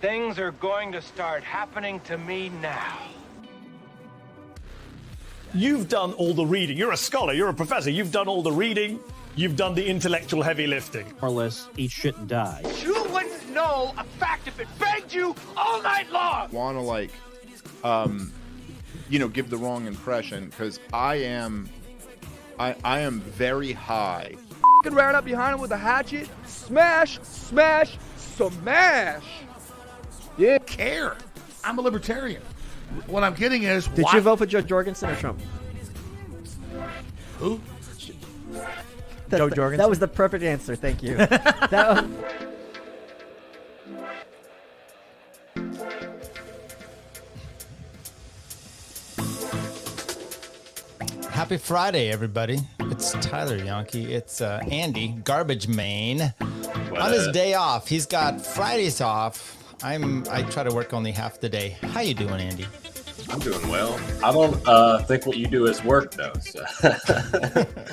Things are going to start happening to me now. You've done all the reading. You're a scholar. You're a professor. You've done all the reading. You've done the intellectual heavy lifting. More or less, eat shit and die. You wouldn't know a fact if it begged you all night long. Want to give the wrong impression because I am very high. Ran up behind him with a hatchet. Smash, smash, smash. Yeah. Care. I'm a libertarian. What I'm getting is, Did you vote for Joe Jorgensen or Trump? Who? Joe Jorgensen. That was the perfect answer. Thank you. That Happy Friday, everybody. It's Tyler Yonke. It's Andy, Garbage Main. On his day off. He's got Fridays off. I try to work only half the day. How you doing, Andy? I'm doing well. I don't think what you do is work, though. So.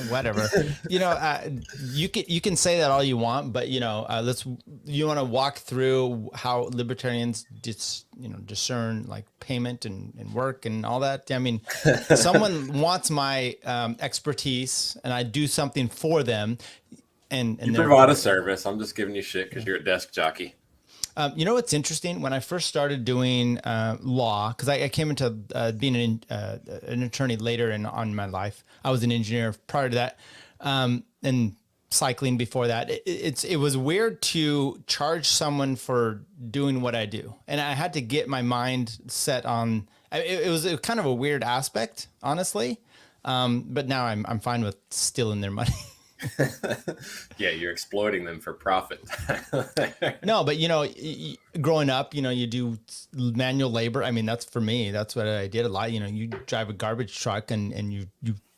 Whatever. You can say that all you want, but you want to walk through how libertarians discern like payment and work and all that. I mean, someone wants my expertise, and I do something for them, and you provide a service. I'm just giving you shit because you're a desk jockey. What's interesting? When I first started doing law, because I came into being an attorney later on my life. I was an engineer prior to that, and cycling before that. It was weird to charge someone for doing what I do, and I had to get my mind set on. It was kind of a weird aspect, honestly, but now I'm fine with stealing their money. Yeah, you're exploiting them for profit. No, but growing up, you do manual labor. I mean, that's for me. That's what I did a lot. You drive a garbage truck and you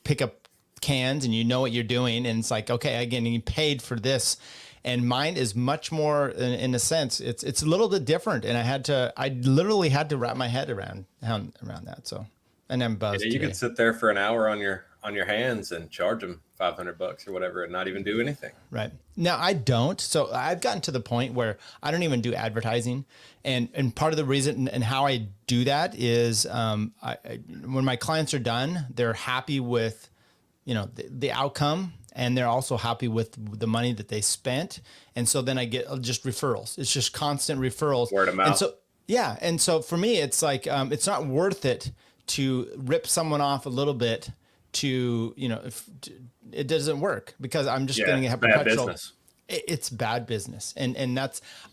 pick up cans and you know what you're doing. And it's like, okay, I'm getting paid for this. And mine is much more, in a sense, it's a little bit different. And I literally had to wrap my head around that. So, and I'm buzzed. Yeah, you could sit there for an hour on your hands and charge them $500 or whatever and not even do anything. Right. Now I don't. So I've gotten to the point where I don't even do advertising. And part of the reason and how I do that is when my clients are done, they're happy with, the outcome, and they're also happy with the money that they spent. And so then I get just referrals. It's just constant referrals. Word of mouth. And so, yeah. And so for me, it's like, it's not worth it to rip someone off a little bit to, if it doesn't work, because I'm just going to have perpetual business. It's bad business. And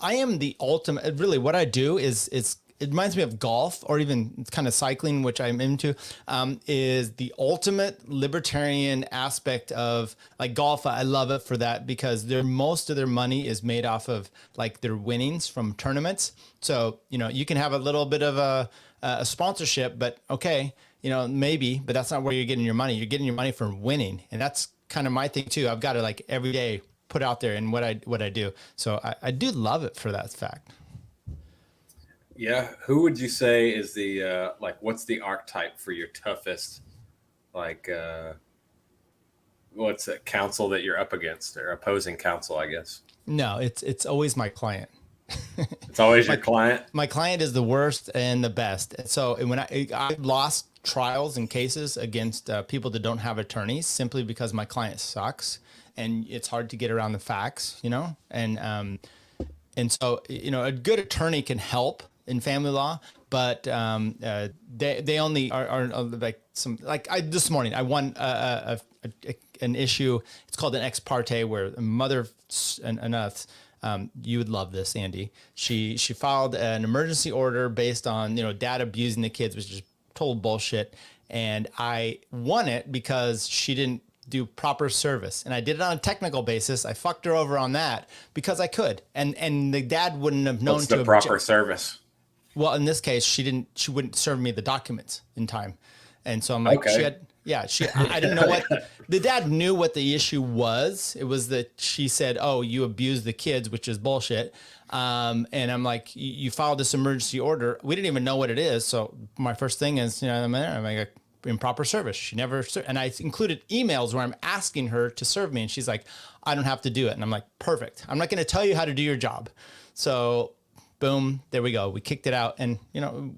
I am the ultimate, really what I do is it reminds me of golf, or even kind of cycling, which I'm into, is the ultimate libertarian aspect of like golf. I love it for that, because most of their money is made off of like their winnings from tournaments. So, you can have a little bit of a sponsorship, but okay, maybe, but that's not where you're getting your money. You're getting your money from winning. And that's kind of my thing too. I've got to like every day put out there in what I do. So I do love it for that fact. Yeah. Who would you say is the, what's the archetype for your toughest, what's a counsel that you're up against, or opposing counsel, I guess? No, it's always my client. It's always your client. My client is the worst and the best. So when I've lost trials and cases against people that don't have attorneys, simply because my client sucks and it's hard to get around the facts, and so, a good attorney can help in family law, but they only are like this morning I won an issue. It's called an ex parte, where a mother and us. You would love this, Andy. She filed an emergency order based on, dad abusing the kids, which is total bullshit. And I won it because she didn't do proper service. And I did it on a technical basis. I fucked her over on that because I could. And the dad wouldn't have known. What's the proper service? Well, in this case, she wouldn't serve me the documents in time. And so I'm like, okay. I didn't know what the dad knew what the issue was. It was that she said, "Oh, you abused the kids," which is bullshit. And I'm like, "You filed this emergency order. We didn't even know what it is." So my first thing is, I'm like, improper service. She never, and I included emails where I'm asking her to serve me, and she's like, "I don't have to do it." And I'm like, "Perfect. I'm not going to tell you how to do your job." So boom, there we go. We kicked it out, and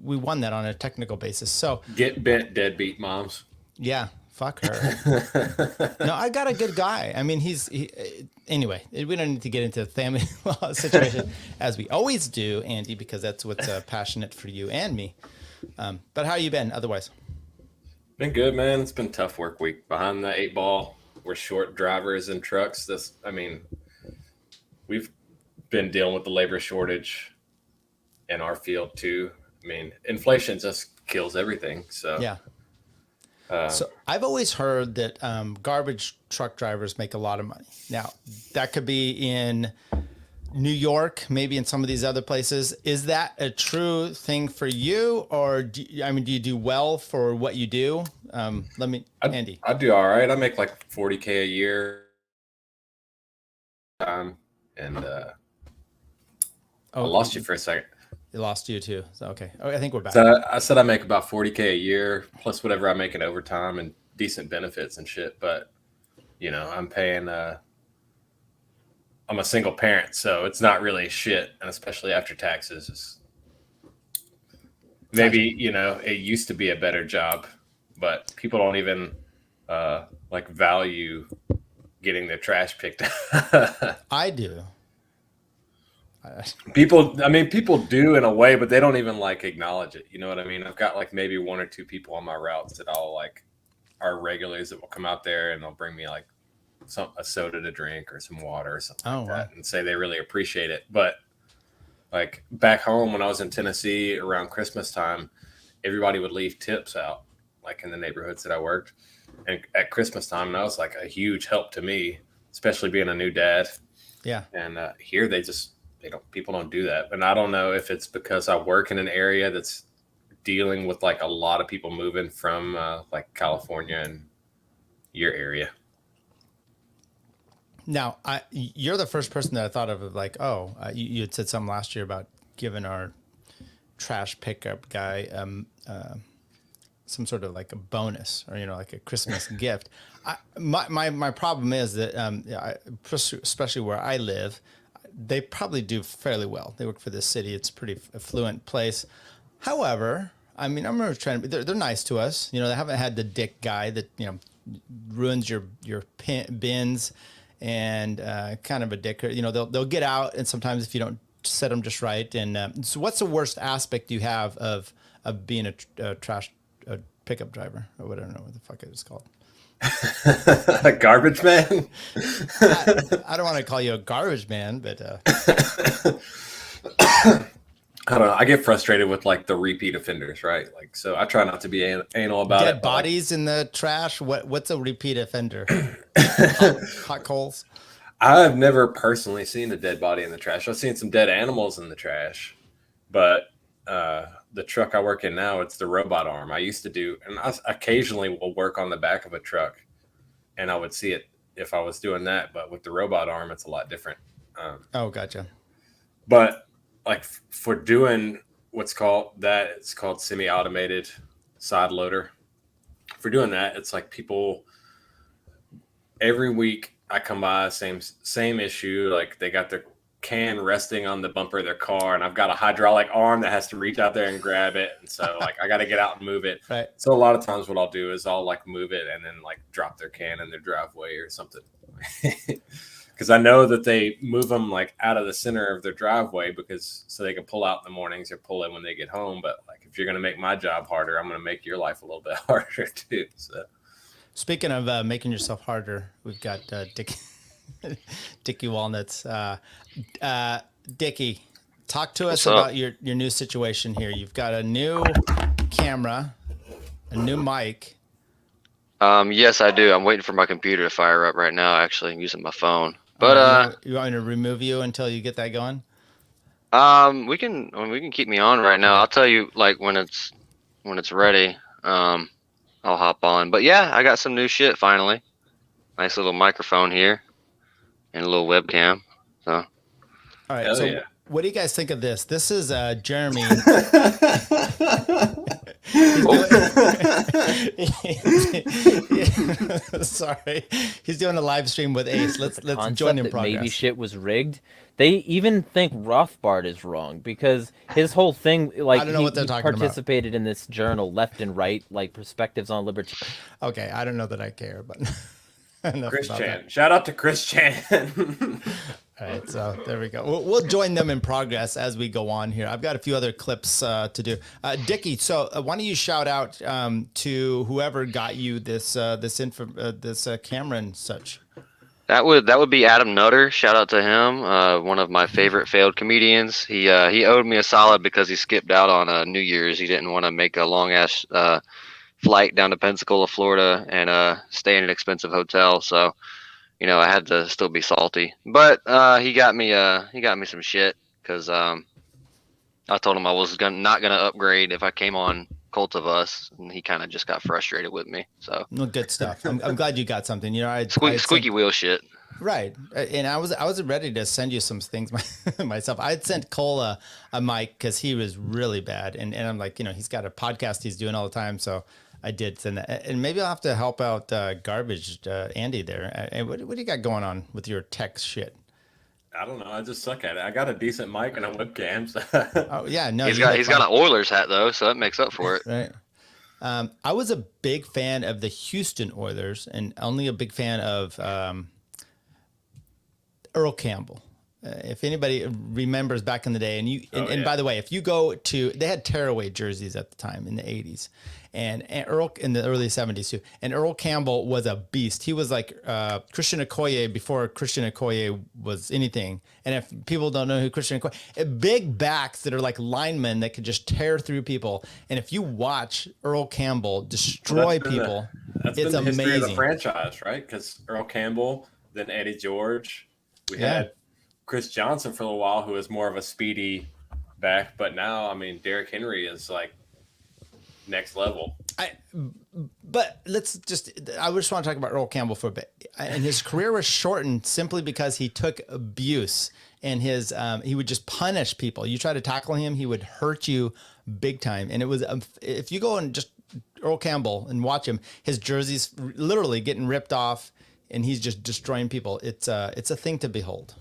we won that on a technical basis. So Get bent, deadbeat moms. yeah, fuck her. No, I got a good guy. I mean, anyway, we don't need to get into the family law situation as we always do, Andy, because that's what's passionate for you and me. But how you been otherwise? Been good, man. It's been a tough work week. Behind the 8 ball, we're short drivers and trucks. We've been dealing with the labor shortage in our field too. I mean, inflation just kills everything. So yeah. So I've always heard that garbage truck drivers make a lot of money. Now, that could be in New York, maybe in some of these other places. Is that a true thing for you, or do you do well for what you do? Andy. I do all right. I make like $40K a year. And I lost you for a second. It lost you too. So, okay. I think we're back. So I said I make about $40K a year plus whatever I make in overtime and decent benefits and shit. But I'm paying. I'm a single parent, so it's not really shit, and especially after taxes. Maybe it used to be a better job, but people don't even value getting their trash picked up. I do. People do in a way, but they don't even acknowledge it. You know what I mean? I've got maybe 1 or 2 people on my routes that I'll are regulars that will come out there and they'll bring me a soda to drink or some water or something like that, and say they really appreciate it. But back home when I was in Tennessee around Christmas time, everybody would leave tips out in the neighborhoods that I worked. And at Christmas time, that was a huge help to me, especially being a new dad. Yeah. And here people don't do that. And I don't know if it's because I work in an area that's dealing with a lot of people moving from California and your area. Now, you're the first person that I thought of you had said something last year about giving our trash pickup guy some sort of a bonus or a Christmas gift. My problem is that especially where I live, they probably do fairly well. They work for this city. It's a pretty affluent place. However, I mean, I'm really trying to. They're nice to us. They haven't had the dick guy that ruins your bins. And kind of a dicker, they'll get out, and sometimes if you don't set them just right. And so, what's the worst aspect you have of being a trash pickup driver, or whatever? I don't know what the fuck it is called. A garbage man. I don't want to call you a garbage man, but I don't know. I get frustrated with the repeat offenders, right? So I try not to be anal about it. Dead bodies in the trash. What's a repeat offender? Hot coals. I've never personally seen a dead body in the trash. I've seen some dead animals in the trash, but the truck I work in now, it's the robot arm. I used to do, and I occasionally will work on the back of a truck, and I would see it if I was doing that. But with the robot arm, it's a lot different. Oh, gotcha. But for doing it's called semi-automated side loader. For doing that, it's people every week I come by, same issue. They got their can resting on the bumper of their car, and I've got a hydraulic arm that has to reach out there and grab it. And so I got to get out and move it. Right. So a lot of times what I'll do is I'll move it and then drop their can in their driveway or something. Because I know that they move them out of the center of their driveway so they can pull out in the mornings or pull in when they get home. But if you're going to make my job harder, I'm going to make your life a little bit harder too. So, speaking of making yourself harder, we've got Dickie Walnuts. Dickie, talk to us about your new situation here. You've got a new camera, a new mic. Yes, I do. I'm waiting for my computer to fire up right now. Actually, I'm using my phone. But you want me to remove you until you get that going? We can keep me on right now. I'll tell you when it's ready. I'll hop on. But yeah, I got some new shit finally. Nice little microphone here and a little webcam. So. All right. What do you guys think of this? This is Jeremy. Sorry, he's doing a live stream with Ace. Let's join in that progress. maybe shit was rigged. They even think Rothbard is wrong because his whole thing, like, I don't know what they're talking about. participated in this journal, Left and Right, like perspectives on liberty. Okay, I don't know that I care, but Chris Chan. Shout out to Chris Chan. All right, so there we go. We'll join them in progress as we go on here. I've got a few other clips to do. Dickie, so why don't you shout out to whoever got you this camera and such? That would be Adam Nutter. Shout out to him. One of my favorite failed comedians. He owed me a solid because he skipped out on New Year's. He didn't want to make a long ass flight down to Pensacola, Florida, and stay in an expensive hotel. So, you know, I had to still be salty. But he got me some shit because I told him I was not gonna upgrade if I came on Cult of Us, and he kind of just got frustrated with me. So well, good stuff. I'm glad you got something. You know, I squeaky wheel shit. Right, and I was ready to send you some things myself. I had sent Cole a mic because he was really bad, and I'm like, you know, he's got a podcast he's doing all the time, so I did send that. And maybe I'll have to help out Garbage Andy there. What do you got going on with your tech shit? I don't know. I just suck at it. I got a decent mic and a webcam. So. Oh yeah, no. He's got an Oilers hat though, so that makes up for it. Right. I was a big fan of the Houston Oilers, and only a big fan of Earl Campbell. If anybody remembers back in the day, and by the way, if you go to, they had tearaway jerseys at the time in the 80s, and Earl in the early 70s too. And Earl Campbell was a beast. He was like Christian Okoye before Christian Okoye was anything. And if people don't know who Christian Okoye, big backs that are like linemen that could just tear through people. And if you watch Earl Campbell destroy people, that's it's been the history amazing. of the franchise, right? Because Earl Campbell, then Eddie George, we had Chris Johnson for a little while, who was more of a speedy back, but now, I mean, Derrick Henry is like next level. But let's just, I just want to talk about Earl Campbell for a bit. And his career was shortened simply because he took abuse, and he would just punish people. You try to tackle him, he would hurt you big time. And it was, if you go and just Earl Campbell and watch him, his jersey's literally getting ripped off, and he's just destroying people. It's a thing to behold.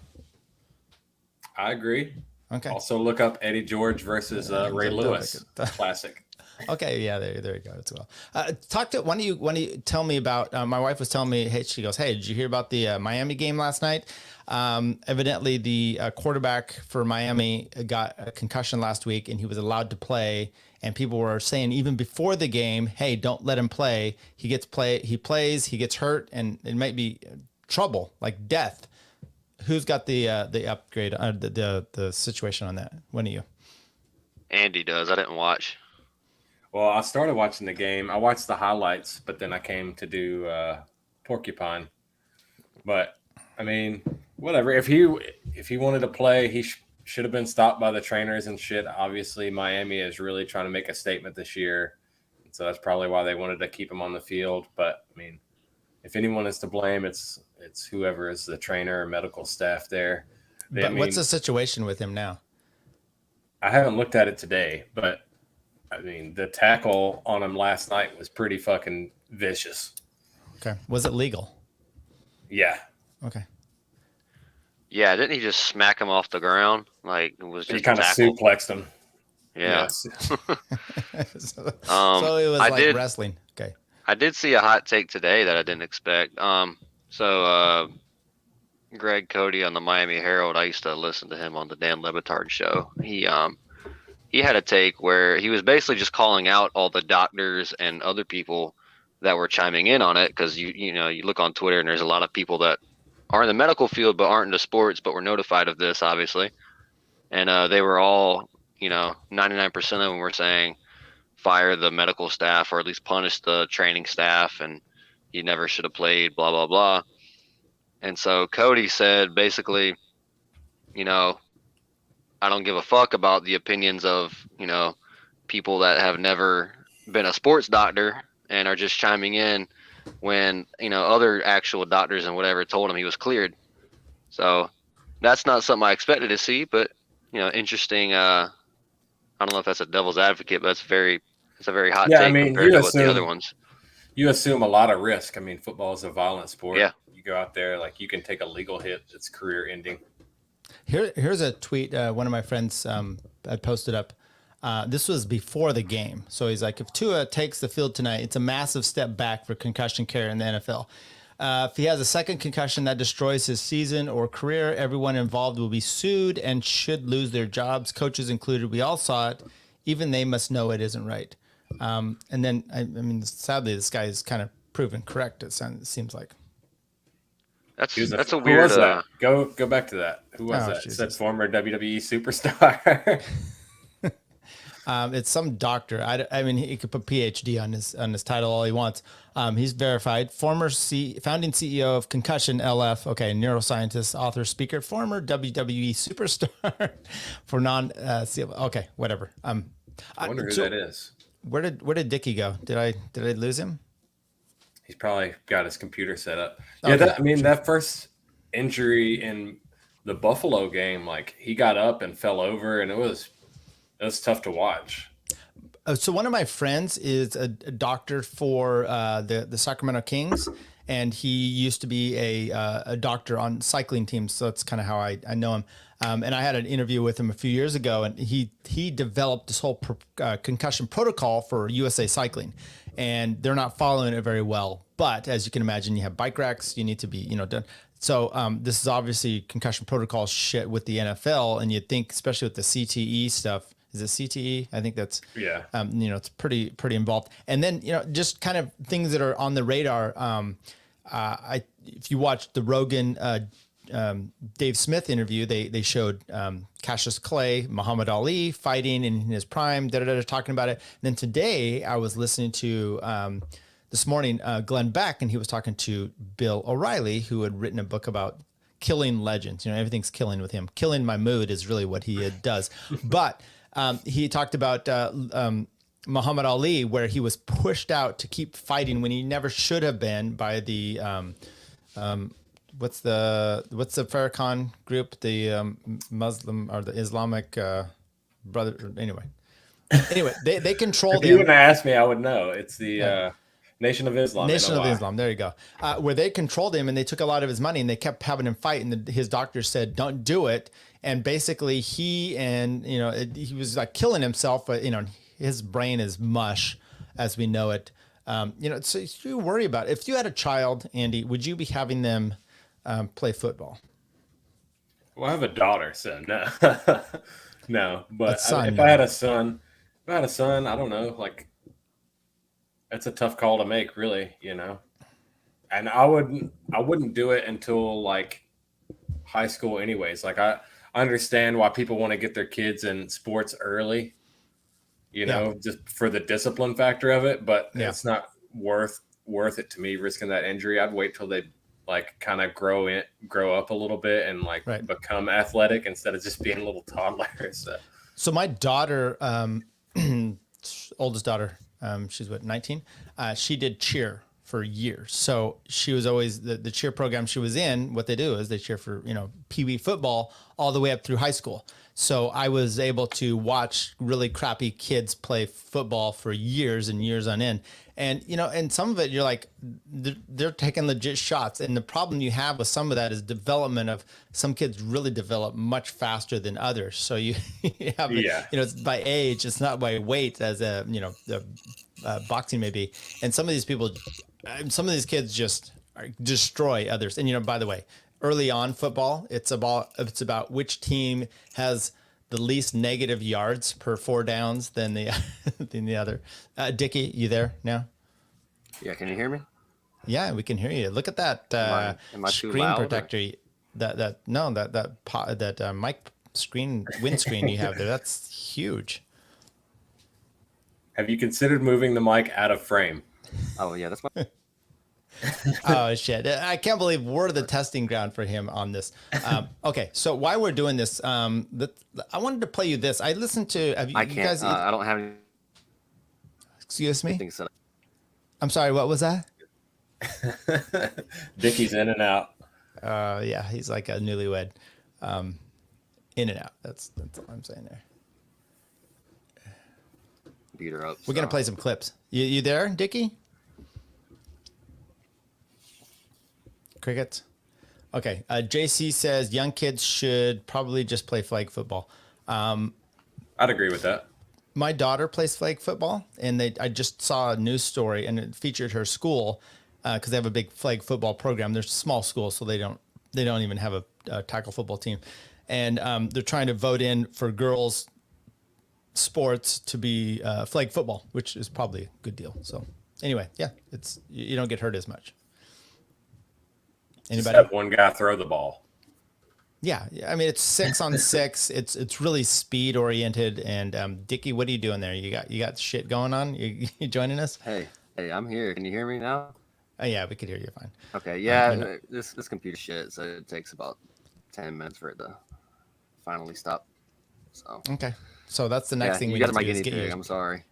I agree. Okay. Also look up Eddie George versus Ray Lewis. Classic. Okay, yeah, there you go as well. Why don't you tell me about? My wife was telling me, she goes, hey, did you hear about the Miami game last night? Evidently, the quarterback for Miami got a concussion last week, and he was allowed to play. And people were saying even before the game, hey, don't let him play. He plays, he gets hurt, and it might be trouble, like death. Who's got the upgrade, the situation on that? One of you? Andy does. I didn't watch. Well, I started watching the game. I watched the highlights, but then I came to do Porcupine. But I mean, whatever. If he wanted to play, he should have been stopped by the trainers and shit. Obviously, Miami is really trying to make a statement this year, so that's probably why they wanted to keep him on the field. But I mean, if anyone is to blame, it's whoever is the trainer or medical staff there. What's the situation with him now? I haven't looked at it today, but I mean, the tackle on him last night was pretty fucking vicious. Okay. Was it legal? Yeah. Okay. Yeah, didn't he just smack him off the ground? Like, it was just he kind of suplexed him. Yeah. So it was like wrestling. Okay. I did see a hot take today that I didn't expect. Greg Cody on the Miami Herald, I used to listen to him on the Dan Le Batard show. He had a take where he was basically just calling out all the doctors and other people that were chiming in on it, because you look on Twitter and there's a lot of people that are in the medical field but aren't into sports but were notified of this, obviously. And they were all, 99% of them were saying fire the medical staff, or at least punish the training staff, and he never should have played, blah, blah, blah. And so Cody said, basically, I don't give a fuck about the opinions of, people that have never been a sports doctor and are just chiming in when, other actual doctors and whatever told him he was cleared. So that's not something I expected to see, but, interesting. I don't know if that's a devil's advocate, but that's very It's a very hot Yeah, take I mean, compared you to what the assume other ones. you assume a lot of risk. I mean, football is a violent sport. Yeah. You go out there, like you can take a legal hit that's career ending. Here's a tweet one of my friends had posted up. This was before the game. So he's like, if Tua takes the field tonight, it's a massive step back for concussion care in the NFL. If he has a second concussion that destroys his season or career, everyone involved will be sued and should lose their jobs, coaches included. We all saw it. Even they must know it isn't right. And then, I mean, sadly, this guy is kind of proven correct, it seems like. That's Who a weird. was that? Go back to that. Who was that? Jesus. It said former WWE superstar. It's some doctor. I mean, he could put PhD on his title all he wants. He's verified. Former founding CEO of Concussion LF. Okay, neuroscientist, author, speaker, former WWE superstar for okay, whatever. I wonder who that is. Where did Dickie go? Did I lose him? He's probably got his computer set up. Yeah, okay. That first injury in the Buffalo game, like he got up and fell over, and it was tough to watch. So one of my friends is a doctor for the Sacramento Kings, and he used to be a doctor on cycling teams. So that's kind of how I know him. And I had an interview with him a few years ago, and he developed this whole concussion protocol for USA Cycling, and they're not following it very well. But as you can imagine, you have bike racks, you need to be done. So this is obviously concussion protocol shit with the NFL, and you'd think, especially with the CTE stuff. Is it CTE? I think that's it's pretty involved. And then just kind of things that are on the radar. If you watch the Rogan Dave Smith interview, they showed Cassius Clay, Muhammad Ali fighting in his prime, talking about it. And then today I was listening to this morning Glenn Beck, and he was talking to Bill O'Reilly, who had written a book about killing legends. Everything's killing with him. Killing my mood is really what he does. But he talked about Muhammad Ali, where he was pushed out to keep fighting when he never should have been by the what's the Farrakhan group, the Muslim or the Islamic brother. Anyway, they control them. If you wouldn't ask me, I would know. It's the Nation of Islam. Nation of Islam. There you go. Where they controlled him and they took a lot of his money and they kept having him fight. And his doctor said, "Don't do it." And basically he was like killing himself, but his brain is mush as we know it. So you worry about it. If you had a child, Andy, would you be having them play football? Well, I have a daughter, so no, no. But son, if I had a son, I don't know. Like, it's a tough call to make, really. And I wouldn't do it until like high school, anyways. Like I understand why people want to get their kids in sports early, just for the discipline factor of it, but it's not worth it to me risking that injury. I'd wait till they like kind of grow up a little bit and become athletic instead of just being little toddlers. So my daughter, oldest daughter, she's 19. She did cheer for years. So she was always the cheer program she was in. What they do is they cheer for, Pee-wee football all the way up through high school. So I was able to watch really crappy kids play football for years and years on end. And, and some of it, you're like, they're taking legit shots. And the problem you have with some of that is development of some kids really develop much faster than others. So you have, it's by age, it's not by weight as boxing may be. And some of these kids just destroy others. And, by the way, early on football, it's about which team has the least negative yards per 4 downs than the other. Dickie, you there now? Yeah, can you hear me? Yeah, we can hear you. Look at that am I too screen loud, protector. That mic screen windscreen you have there. That's huge. Have you considered moving the mic out of frame? Oh yeah, that's my. Oh shit! I can't believe we're the testing ground for him on this. Okay, so while we're doing this, I wanted to play you this. I listened to. I can't. You guys, I don't have any. Excuse me. I'm sorry. What was that? Dickie's in and out. Yeah, he's like a newlywed. In and out. That's all I'm saying there. computer up. We're gonna play some clips. You there, Dickie? Crickets. Okay. JC says young kids should probably just play flag football. I'd agree with that. My daughter plays flag football, and I just saw a news story, and it featured her school because they have a big flag football program. They're a small school, so they don't even have a tackle football team, and they're trying to vote in for girls' sports to be flag football, which is probably a good deal. So anyway, yeah, it's you don't get hurt as much. Anybody? Anybody? Just have one guy throw the ball. Yeah, I mean it's 6-on-6. It's really speed oriented. And Dickie, what are you doing there? You got shit going on? You joining us? Hey, I'm here. Can you hear me now? Oh yeah, we could hear you fine. Okay, yeah, this computer shit, so it takes about 10 minutes for it to finally stop. So okay, so that's the next thing you we got need my to do is guinea get pig. you. I'm sorry.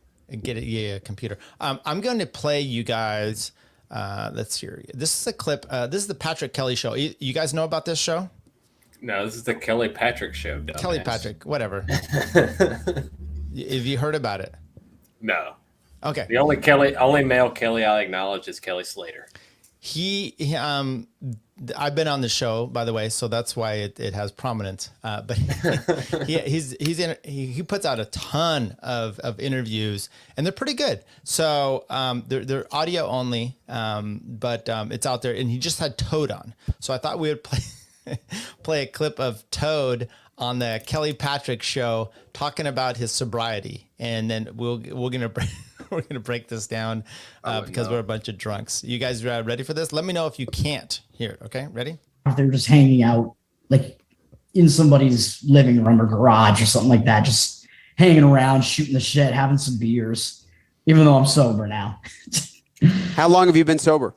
Get it, yeah, computer. I'm going to play you guys. Let's hear. This is a clip. This is the Patrick Kelly show. You guys know about this show? No, this is the Kelly Patrick show. Dumbass. Kelly Patrick, whatever. Have you heard about it? No. Okay. The only male Kelly I acknowledge is Kelly Slater. I've been on the show, by the way, so that's why it has prominence. But he puts out a ton of interviews, and they're pretty good. So they're audio only, but it's out there. And he just had Toad on, so I thought we would play a clip of Toad on the Kelly Patrick show talking about his sobriety, and then we're gonna break this down because we're a bunch of drunks. You guys ready for this? Let me know if you can't hear it. Okay, ready? If they're just hanging out like in somebody's living room or garage or something like that, just hanging around, shooting the shit, having some beers, even though I'm sober now. How long have you been sober?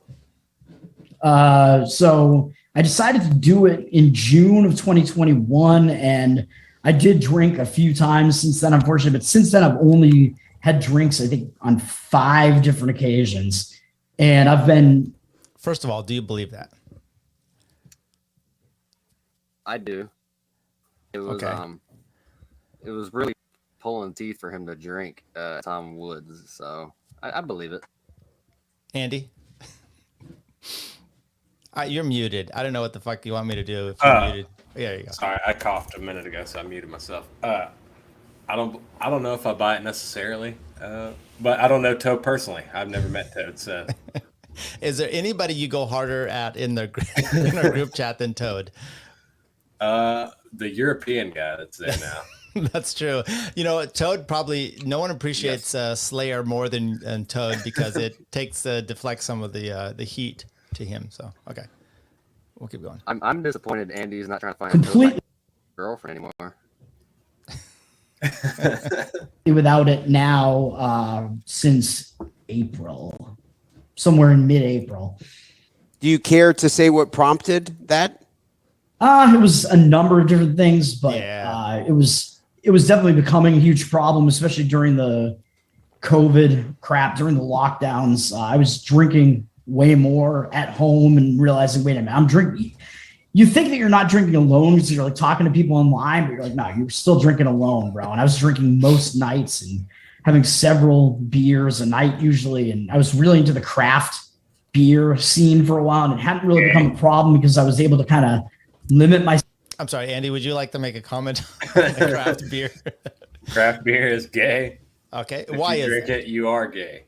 So I decided to do it in June of 2021, and I did drink a few times since then, unfortunately, but since then I've only had drinks, I think, on 5 different occasions. And I've been... First of all, do you believe that? I do. It was it was really pulling teeth for him to drink Tom Woods, so I believe it. Andy? You're muted. I don't know what the fuck you want me to do if you're muted. Yeah, there you go. Sorry, I coughed a minute ago, so I muted myself. I don't know if I buy it necessarily, but I don't know Toad personally. I've never met Toad, so. Is there anybody you go harder at in our group chat than Toad? The European guy that's there now. That's true. You know, Toad probably no one appreciates Slayer more than Toad because it deflects some of the heat to him. So okay, we'll keep going. I'm disappointed Andy's not trying to find Complete- a girlfriend anymore. without it now since April, somewhere in mid-April. Do you care to say what prompted that? It was a number of different things, but it was definitely becoming a huge problem, especially during the COVID crap, during the lockdowns. I was drinking way more at home and realizing, wait a minute, I'm drinking. You think that you're not drinking alone because you're like talking to people online, but you're like, no, you're still drinking alone, bro. And I was drinking most nights and having several beers a night usually. And I was really into the craft beer scene for a while, and it hadn't really become a problem because I was able to kind of limit my. I'm sorry, Andy, would you like to make a comment on the craft beer? Craft beer is gay. Okay. If Why you is drink it? You are gay.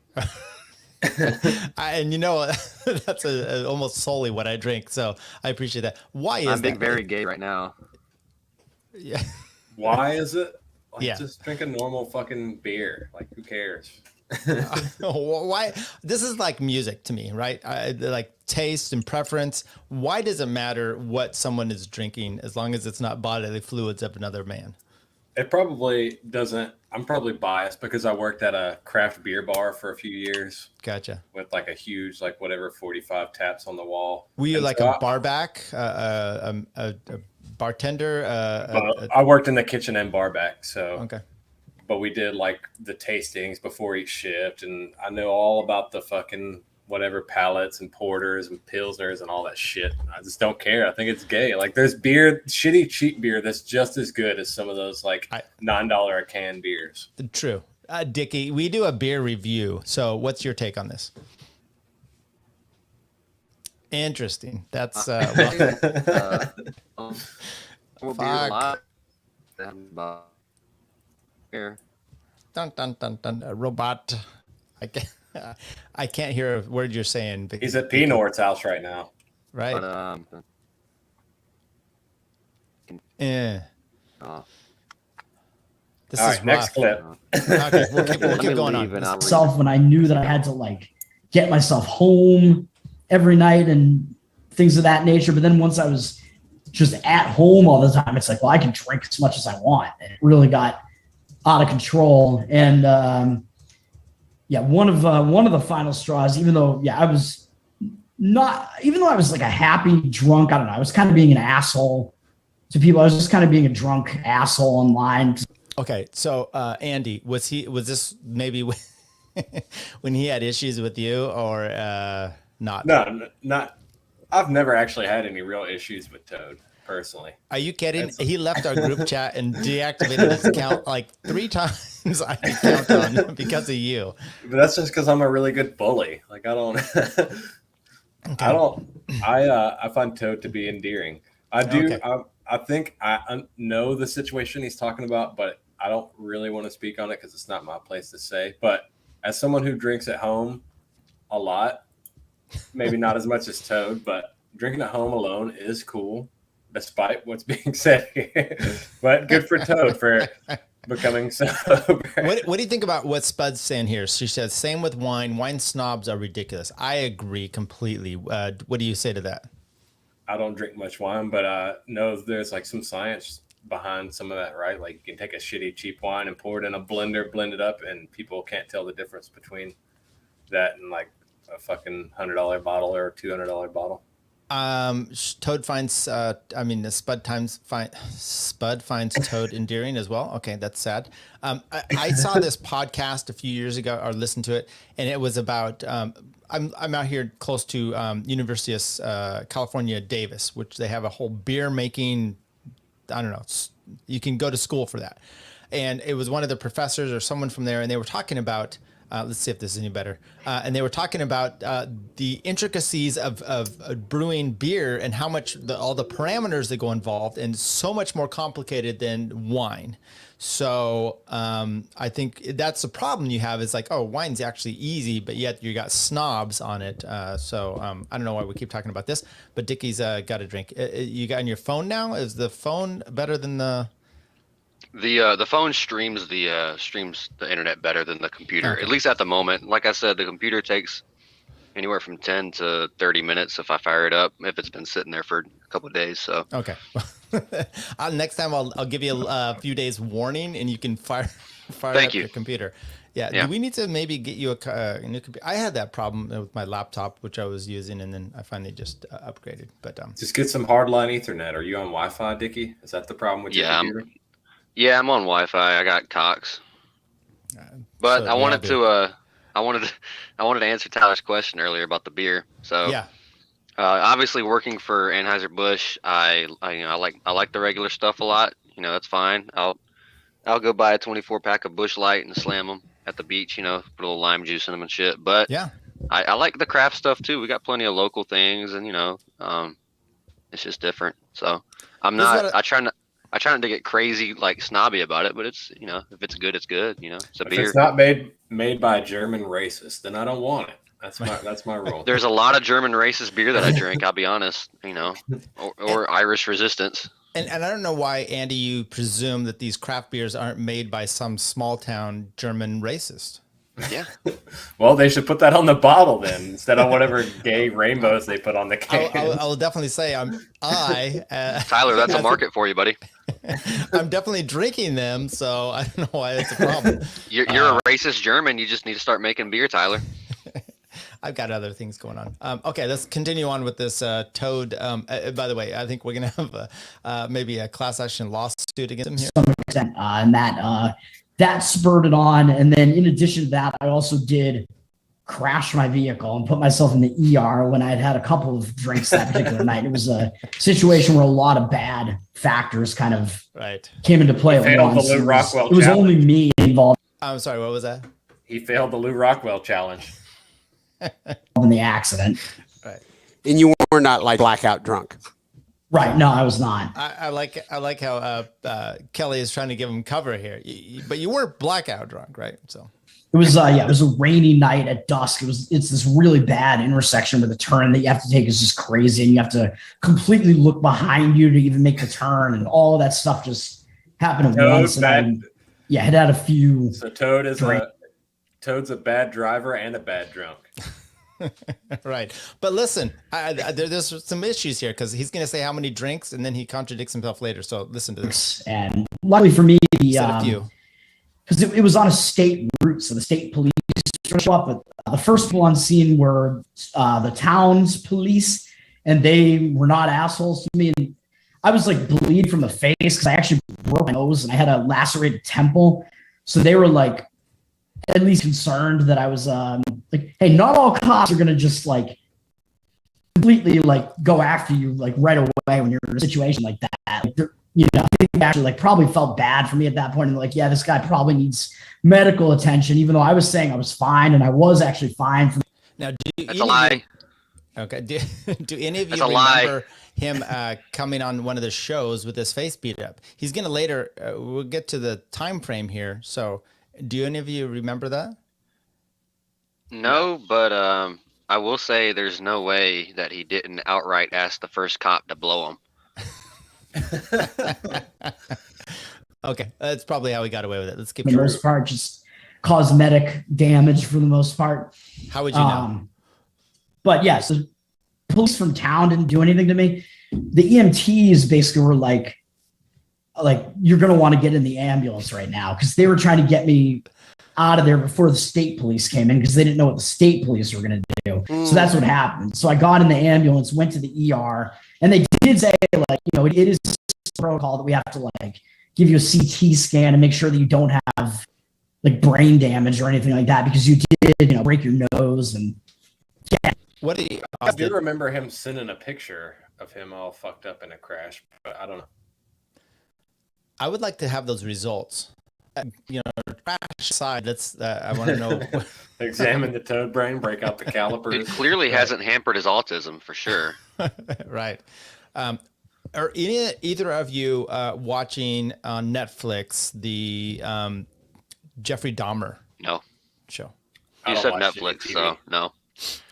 And you know, that's almost solely what I drink. So I appreciate that. Why is I'm being that? very gay right now. Yeah. Why is it? Like, Yeah. Just drink a normal fucking beer. Like, who cares? Why? This is like music to me, right? Like taste and preference. Why does it matter what someone is drinking as long as it's not bodily fluids of another man? It probably doesn't. I'm probably biased because I worked at a craft beer bar for a few years. Gotcha. With like a huge, like whatever, 45 taps on the wall. Were you And like so a bar back, a bartender? I worked in the kitchen and bar back. So, okay. But we did like the tastings before each shift. And I know all about the fucking whatever pallets and porters and pilsners and all that shit. I just don't care. I think it's gay. Like there's beer, shitty cheap beer that's just as good as some of those like $9 a can beers. True. Dickie, we do a beer review. So what's your take on this? Interesting. That's fuck. Here. Dun dun dun dun. A robot. I can't hear a word you're saying. He's at P-Nort's house right now. Right. But, Yeah. This All is right, next rough. clip. Okay, we'll keep going on. Myself when I knew that I had to like get myself home every night and things of that nature. But then once I was just at home all the time, it's like, well, I can drink as much as I want. And it really got out of control. And one of the final straws, even though I was like a happy drunk, I don't know, I was kind of being an asshole to people. I was just kind of being a drunk asshole online. Okay, so Andy, was this maybe when he had issues with you or not? No, not. I've never actually had any real issues with Toad personally. Are you kidding? He left our group chat and deactivated his account like 3 times. I can count on because of you. But that's just because I'm a really good bully. Like I don't. I find Toad to be endearing. I do. Okay. I think I know the situation he's talking about, but I don't really want to speak on it because it's not my place to say. But as someone who drinks at home a lot, maybe not as much as Toad, but drinking at home alone is cool, despite what's being said here. But good for Toad for becoming sober. What do you think about what Spud's saying here? She says, same with wine. Wine snobs are ridiculous. I agree completely. What do you say to that? I don't drink much wine, but no, there's like some science behind some of that, right? Like you can take a shitty cheap wine and pour it in a blender, blend it up, and people can't tell the difference between that and like a fucking $100 bottle or a $200 bottle. Toad finds, Spud finds Toad endearing as well. Okay, that's sad. I saw this podcast a few years ago, or listened to it, and it was about. I'm out here close to University of California, Davis, which they have a whole beer making. I don't know. You can go to school for that, and it was one of the professors or someone from there, and they were talking about. Let's see if this is any better. And they were talking about the intricacies of brewing beer and how much all the parameters that go involved, and so much more complicated than wine. So I think that's the problem you have is like, oh, wine's actually easy, but yet you got snobs on it. So I don't know why we keep talking about this, but Dickie's got a drink. You got on your phone now? Is the phone better than the... The phone streams the internet better than the computer, at least at the moment. Like I said, the computer takes anywhere from 10 to 30 minutes if I fire it up, if it's been sitting there for a couple of days. So okay. Next time I'll give you a few days warning, and you can fire up your computer. Yeah. Do we need to maybe get you a new computer? I had that problem with my laptop, which I was using, and then I finally just upgraded. But just get some hardline Ethernet. Are you on Wi-Fi, Dickie? Is that the problem with your computer? I'm on Wi-Fi. I got Cox. But so I wanted to answer Tyler's question earlier about the beer. So obviously working for Anheuser-Busch, I like the regular stuff a lot. You know, that's fine. I'll go buy a 24 pack of Busch Light and slam them at the beach, you know, put a little lime juice in them and shit. But I like the craft stuff too. We got plenty of local things, and you know, it's just different. So I try not to get crazy like snobby about it, but it's, you know, if it's good, it's good. You know, it's a beer. If it's not made by a German racist, then I don't want it. That's my rule. There's a lot of German racist beer that I drink. I'll be honest, you know, or Irish Resistance. And I don't know why, Andy, you presume that these craft beers aren't made by some small town German racist. Yeah. Well, they should put that on the bottle then, instead of whatever gay rainbows they put on the can. I'll definitely say Tyler, that's a market for you, buddy. I'm definitely drinking them, so I don't know why that's a problem. You're a racist German. You just need to start making beer, Tyler. I've got other things going on. Okay, let's continue on with this Toad. By the way, I think we're going to have maybe a class action lawsuit against him here. To some extent, and that spurred it on. And then in addition to that, I also did crash my vehicle and put myself in the ER when I had had a couple of drinks that particular night. It was a situation where a lot of bad factors kind of came into play at once. It was only me involved. I'm sorry, what was that? He failed the Lou Rockwell challenge. In the accident. Right. And you were not like blackout drunk. Right. No, I was not. I like how Kelly is trying to give him cover here, but you weren't blackout drunk, right? So it was it was a rainy night at dusk. It's this really bad intersection where the turn that you have to take is just crazy, and you have to completely look behind you to even make the turn, and all of that stuff just happened at once. And had a few. So Toad's a bad driver and a bad drunk. Right. But listen, there's some issues here because he's going to say how many drinks and then he contradicts himself later. So listen to this. And luckily for me, because it was on a state route, so the state police show up. But the first people on scene were the town's police, and they were not assholes to me. And I was like bleeding from the face because I actually broke my nose and I had a lacerated temple. So they were like at least concerned that I was like, hey, not all cops are gonna just like completely like go after you like right away when you're in a situation like that. Like, I think they actually like probably felt bad for me at that point, and like, yeah, this guy probably needs medical attention, even though I was saying I was fine, and I was actually fine. Now, that's a lie. Okay. Do any of you remember him coming on one of the shows with his face beat up? He's gonna later. We'll get to the time frame here. So, do any of you remember that? No, but I will say there's no way that he didn't outright ask the first cop to blow him. Okay, that's probably how we got away with it. Let's keep. For the most part, just cosmetic damage for the most part. How would you know? But yes, the police from town didn't do anything to me. The EMTs basically were like you're going to want to get in the ambulance right now, because they were trying to get me out of there before the state police came in, because they didn't know what the state police were going to do. So that's what happened. So I got in the ambulance, went to the ER, and they did say, like, it is protocol that we have to like give you a CT scan and make sure that you don't have like brain damage or anything like that, because you did, break your nose. And what do you? I do remember him sending a picture of him all fucked up in a crash, but I don't know. I would like to have those results. Crash aside, let's. I want to know. Examine the toad brain, break out the calipers. It clearly hasn't hampered his autism for sure. Right. Are either of you watching on Netflix the Jeffrey Dahmer show? You said Netflix, so no.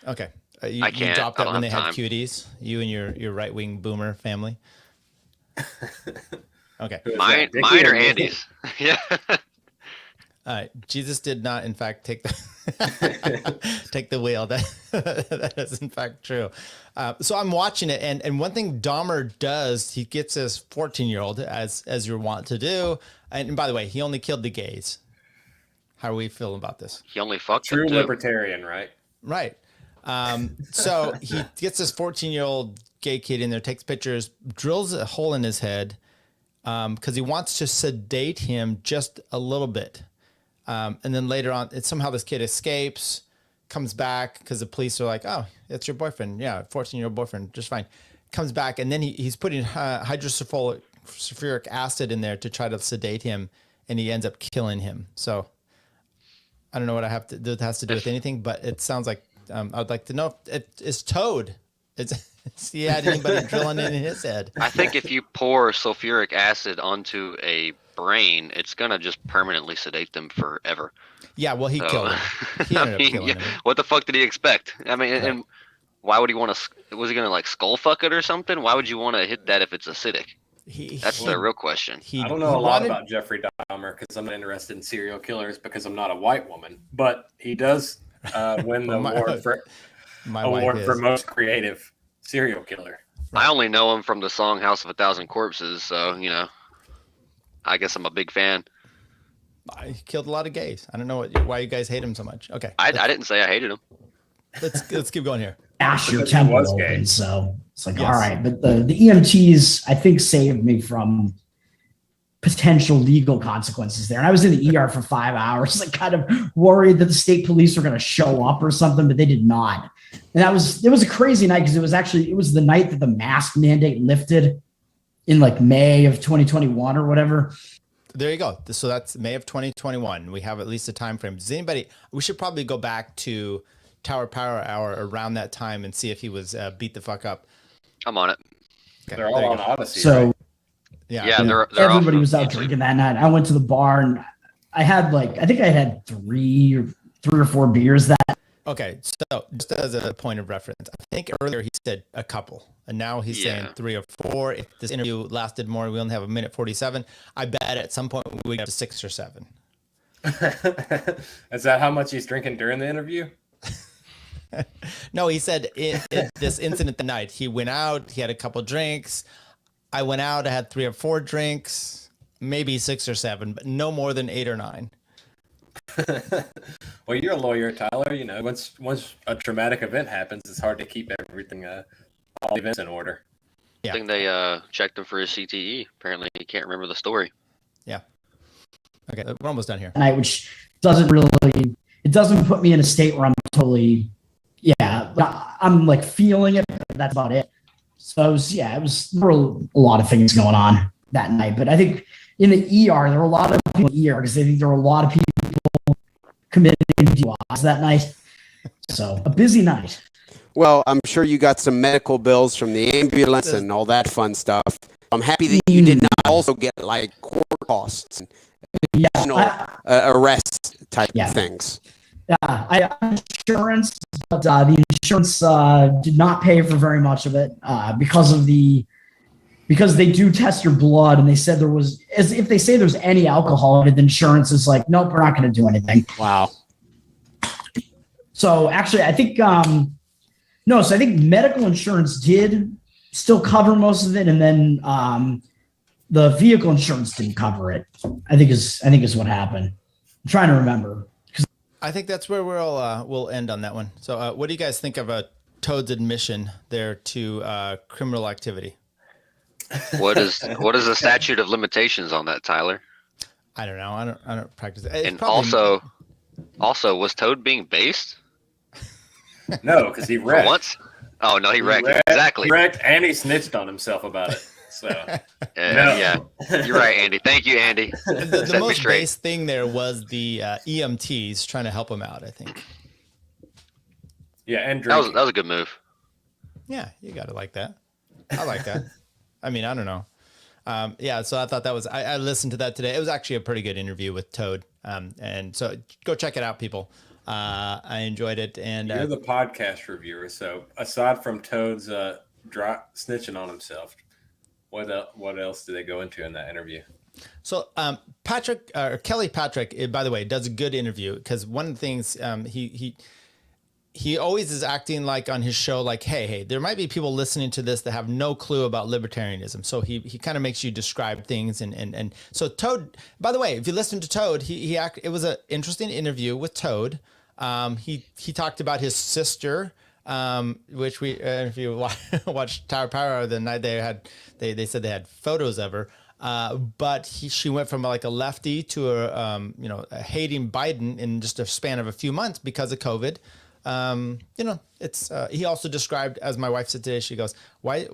Okay. I can't. You dropped that when they had time. cuties. You and your right-wing boomer family. Okay. Mine or Andy's. Yeah. All right. Jesus did not, in fact, take the wheel. That is, in fact, true. So I'm watching it, and one thing Dahmer does, he gets his 14-year-old, as you're wont to do. And by the way, he only killed the gays. How are we feeling about this? He only fucked True libertarian, right? Right. So he gets this 14-year-old gay kid in there, takes pictures, drills a hole in his head, because he wants to sedate him just a little bit. And then later on, somehow this kid escapes, comes back because the police are like, oh, it's your boyfriend. Yeah, 14-year-old boyfriend, just fine. Comes back, and then he's putting hydrosulfuric acid in there to try to sedate him, and he ends up killing him. So I don't know what it has to do with anything, but it sounds like I'd like to know if it's Toad. He had anybody drilling in his head. I think if you pour sulfuric acid onto a brain, it's gonna just permanently sedate them forever. Yeah, well, he killed him. He ended up killing him. What the fuck did he expect? I mean, and why would he want to? Was he gonna like skull fuck it or something? Why would you want to hit that if it's acidic? That's the real question. I don't know a lot about Jeffrey Dahmer because I'm not interested in serial killers because I'm not a white woman. But he does win the award for most creative serial killer. I only know him from the song "House of a Thousand Corpses," so I guess I'm a big fan. He killed a lot of gays. I don't know why you guys hate him so much. Okay, I didn't say I hated him. Let's keep going here. Ash your temple open, so it's like, all right. But the EMTs, I think, saved me from potential legal consequences there. And I was in the ER for 5 hours, like kind of worried that the state police were going to show up or something, but they did not. And it was a crazy night because it was the night that the mask mandate lifted in like May of 2021 or whatever. there you go. So that's May of 2021. We have at least a time frame. Does anybody? We should probably go back to Tower Power Hour around that time and see if he was beat the fuck up. I'm on it. Okay, They're all on Odyssey. So right? Yeah, they're everybody off was out YouTube. drinking that night. I went to the bar and I think I had three or four beers that. Okay, so just as a point of reference, I think earlier he said a couple, and now he's saying 3 or 4. If this interview lasted more, we only have a minute 47. I bet at some point we get to 6 or 7. Is that how much he's drinking during the interview? No, he said in this incident the night, he went out, he had a couple drinks. I went out, I had 3 or 4 drinks, maybe 6 or 7, but no more than 8 or 9. Well, you're a lawyer, Tyler. You know, once a traumatic event happens, it's hard to keep everything, all events in order. I think they checked him for his CTE. Apparently, he can't remember the story. Yeah. Okay, we're almost done here. Night, which doesn't put me in a state where I'm totally, I'm like feeling it, but that's about it. So there were a lot of things going on that night, but I think in the ER, there were a lot of people in the ER because I think there were a lot of people committing DUIs that night. So a busy night. Well, I'm sure you got some medical bills from the ambulance and all that fun stuff. I'm happy that you did not also get like court costs and arrest type of things. Yeah, I had insurance, but the insurance did not pay for very much of it because they do test your blood, and they said there was, as if they say there's any alcohol in it, the insurance is like, nope, we're not going to do anything. Wow. So actually, I think I think medical insurance did still cover most of it, and then the vehicle insurance didn't cover it. I think is what happened. I'm trying to remember. I think that's where we'll end on that one. So, what do you guys think of Toad's admission there to criminal activity? What is the statute of limitations on that, Tyler? I don't know. I don't practice it. And also, was Toad being based? No, because he wrecked. For once? Oh no, he wrecked. Exactly. He wrecked, and he snitched on himself about it. So yeah, you're right, Andy. Thank you, Andy. The most base thing there was the EMTs trying to help him out, I think. Yeah, and that was a good move. Yeah, you got to like that. I like that. I mean, I don't know. So I thought that was. I listened to that today. It was actually a pretty good interview with Toad. And so go check it out, people. I enjoyed it. And you're the podcast reviewer, so aside from Toad's snitching on himself, what else do they go into in that interview? So Kelly Patrick, by the way, does a good interview because one of the things he always is acting like on his show, like, hey, there might be people listening to this that have no clue about libertarianism. So he kind of makes you describe things. And so Toad, by the way, if you listen to Toad, it was an interesting interview with Toad. He talked about his sister, which if you watched Tower Power the night they said they had photos of her. But she went from like a lefty to a hating Biden in just a span of a few months because of COVID. It's he also described, as my wife said today, she goes, why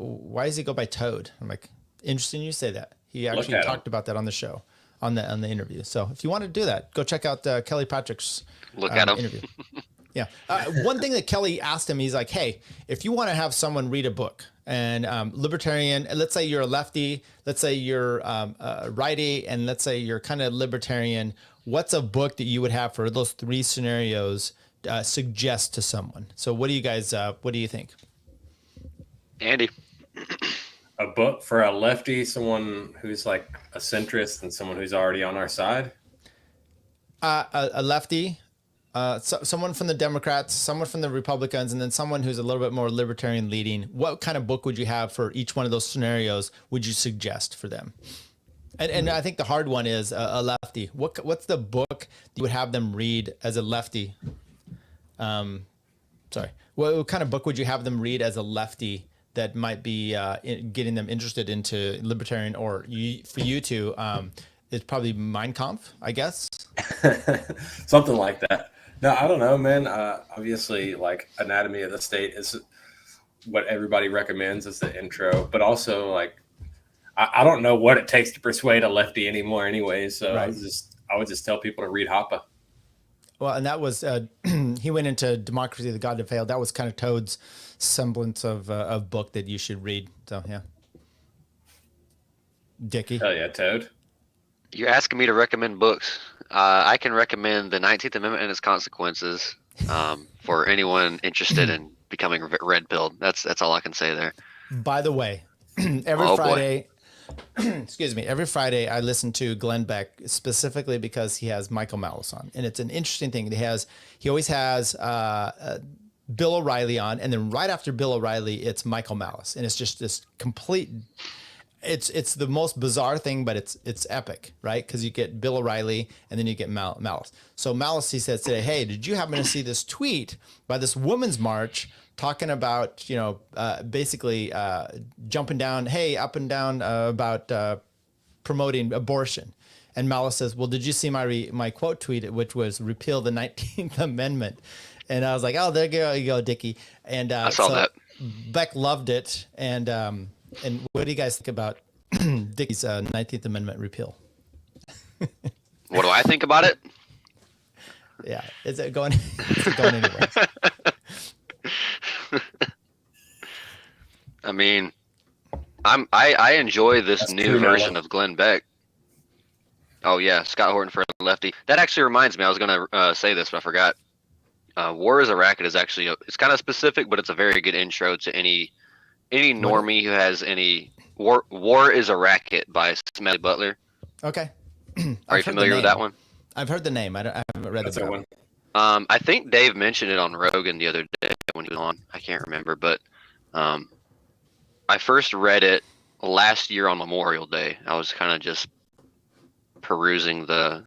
does he go by Toad? I'm like, interesting you say that. He actually talked about that on the show, on the interview. So if you want to do that, go check out Kelly Patrick's interview. Yeah. One thing that Kelly asked him, he's like, hey, if you want to have someone read a book and libertarian, let's say you're a lefty, let's say you're a righty, and let's say you're kind of libertarian, what's a book that you would have for those 3 scenarios suggest to someone? So what do you guys, what do you think? Andy. A book for a lefty, someone who's like a centrist and someone who's already on our side? A lefty, someone from the Democrats, someone from the Republicans, and then someone who's a little bit more libertarian leading. What kind of book would you have for each one of those scenarios would you suggest for them? And I think the hard one is a lefty. What's the book you would have them read as a lefty? What kind of book would you have them read as a lefty that might be getting them interested into libertarian, or for you to, it's probably Mein Kampf, I guess. Something like that. No, I don't know, man. Obviously, like Anatomy of the State is what everybody recommends as the intro, but also like I don't know what it takes to persuade a lefty anymore anyway. So Right. I would just tell people to read Hoppe. Well, and that was he went into Democracy, the God That Failed. That was kind of Toad's semblance of book that you should read. So yeah, Dickie. Hell yeah, Toad. You're asking me to recommend books. I can recommend the 19th Amendment and its consequences for anyone interested in becoming red pilled. That's all I can say there. By the way, every Friday, excuse me, every Friday I listen to Glenn Beck specifically because he has Michael Malice on, and it's an interesting thing. He always has Bill O'Reilly on, and then right after Bill O'Reilly, it's Michael Malice, and it's just this complete. It's the most bizarre thing, but it's epic, right? Because you get Bill O'Reilly and then you get Malice. So Malice, he says today, hey, did you happen to see this tweet by this women's march talking about, basically jumping down, hey, up and down about promoting abortion? And Malice says, well, did you see my quote tweet, which was repeal the 19th Amendment? And I was like, oh, there you go, Dickie. And I saw that. Beck loved it. And what do you guys think about Dickie's 19th Amendment repeal? What do I think about it? Yeah, is it going anywhere? I mean, I enjoy this new version of Glenn Beck. Oh yeah, Scott Horton for a lefty. That actually reminds me. I was gonna say this, but I forgot. War is a Racket is actually it's kind of specific, but it's a very good intro to any normie who has any War is a Racket by Smelly Butler. Okay. Are you familiar with that one? I've heard the name. I haven't read the book. I think Dave mentioned it on Rogan the other day when he was on. I can't remember, but I first read it last year on Memorial Day. I was kind of just perusing the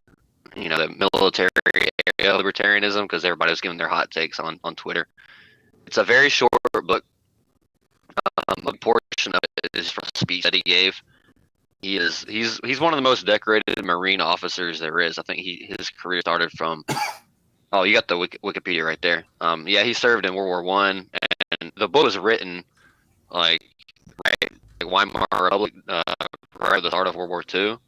military area libertarianism because everybody was giving their hot takes on Twitter. It's a very short book. A portion of it is from a speech that he gave. He's one of the most decorated Marine officers there is. I think his career started from. Oh, you got the Wikipedia right there. Yeah, he served in World War One, and the book was written like Weimar Republic, right at the start of World War Two,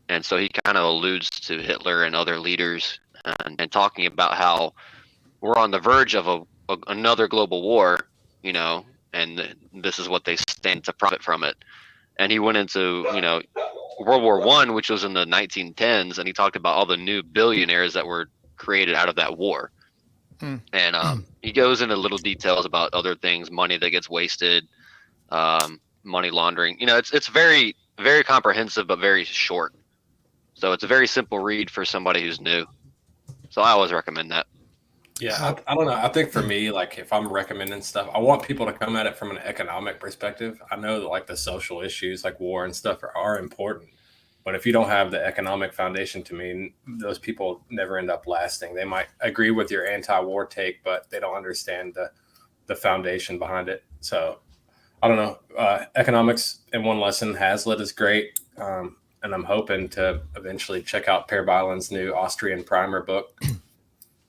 and so he kind of alludes to Hitler and other leaders, and talking about how we're on the verge of another global war, and this is what they stand to profit from it. And he went into World War One, which was in the 1910s, and he talked about all the new billionaires that were created out of that war. And he goes into little details about other things, money that gets wasted, money laundering. It's very, very comprehensive, but very short. So it's a very simple read for somebody who's new. So I always recommend that. Yeah, I don't know. I think for me, like if I'm recommending stuff, I want people to come at it from an economic perspective. I know that like the social issues like war and stuff are important. But if you don't have the economic foundation, to me, those people never end up lasting. They might agree with your anti-war take, but they don't understand the foundation behind it. So I don't know. Economics in one lesson, Hazlitt is great. And I'm hoping to eventually check out Per Byland's new Austrian primer book.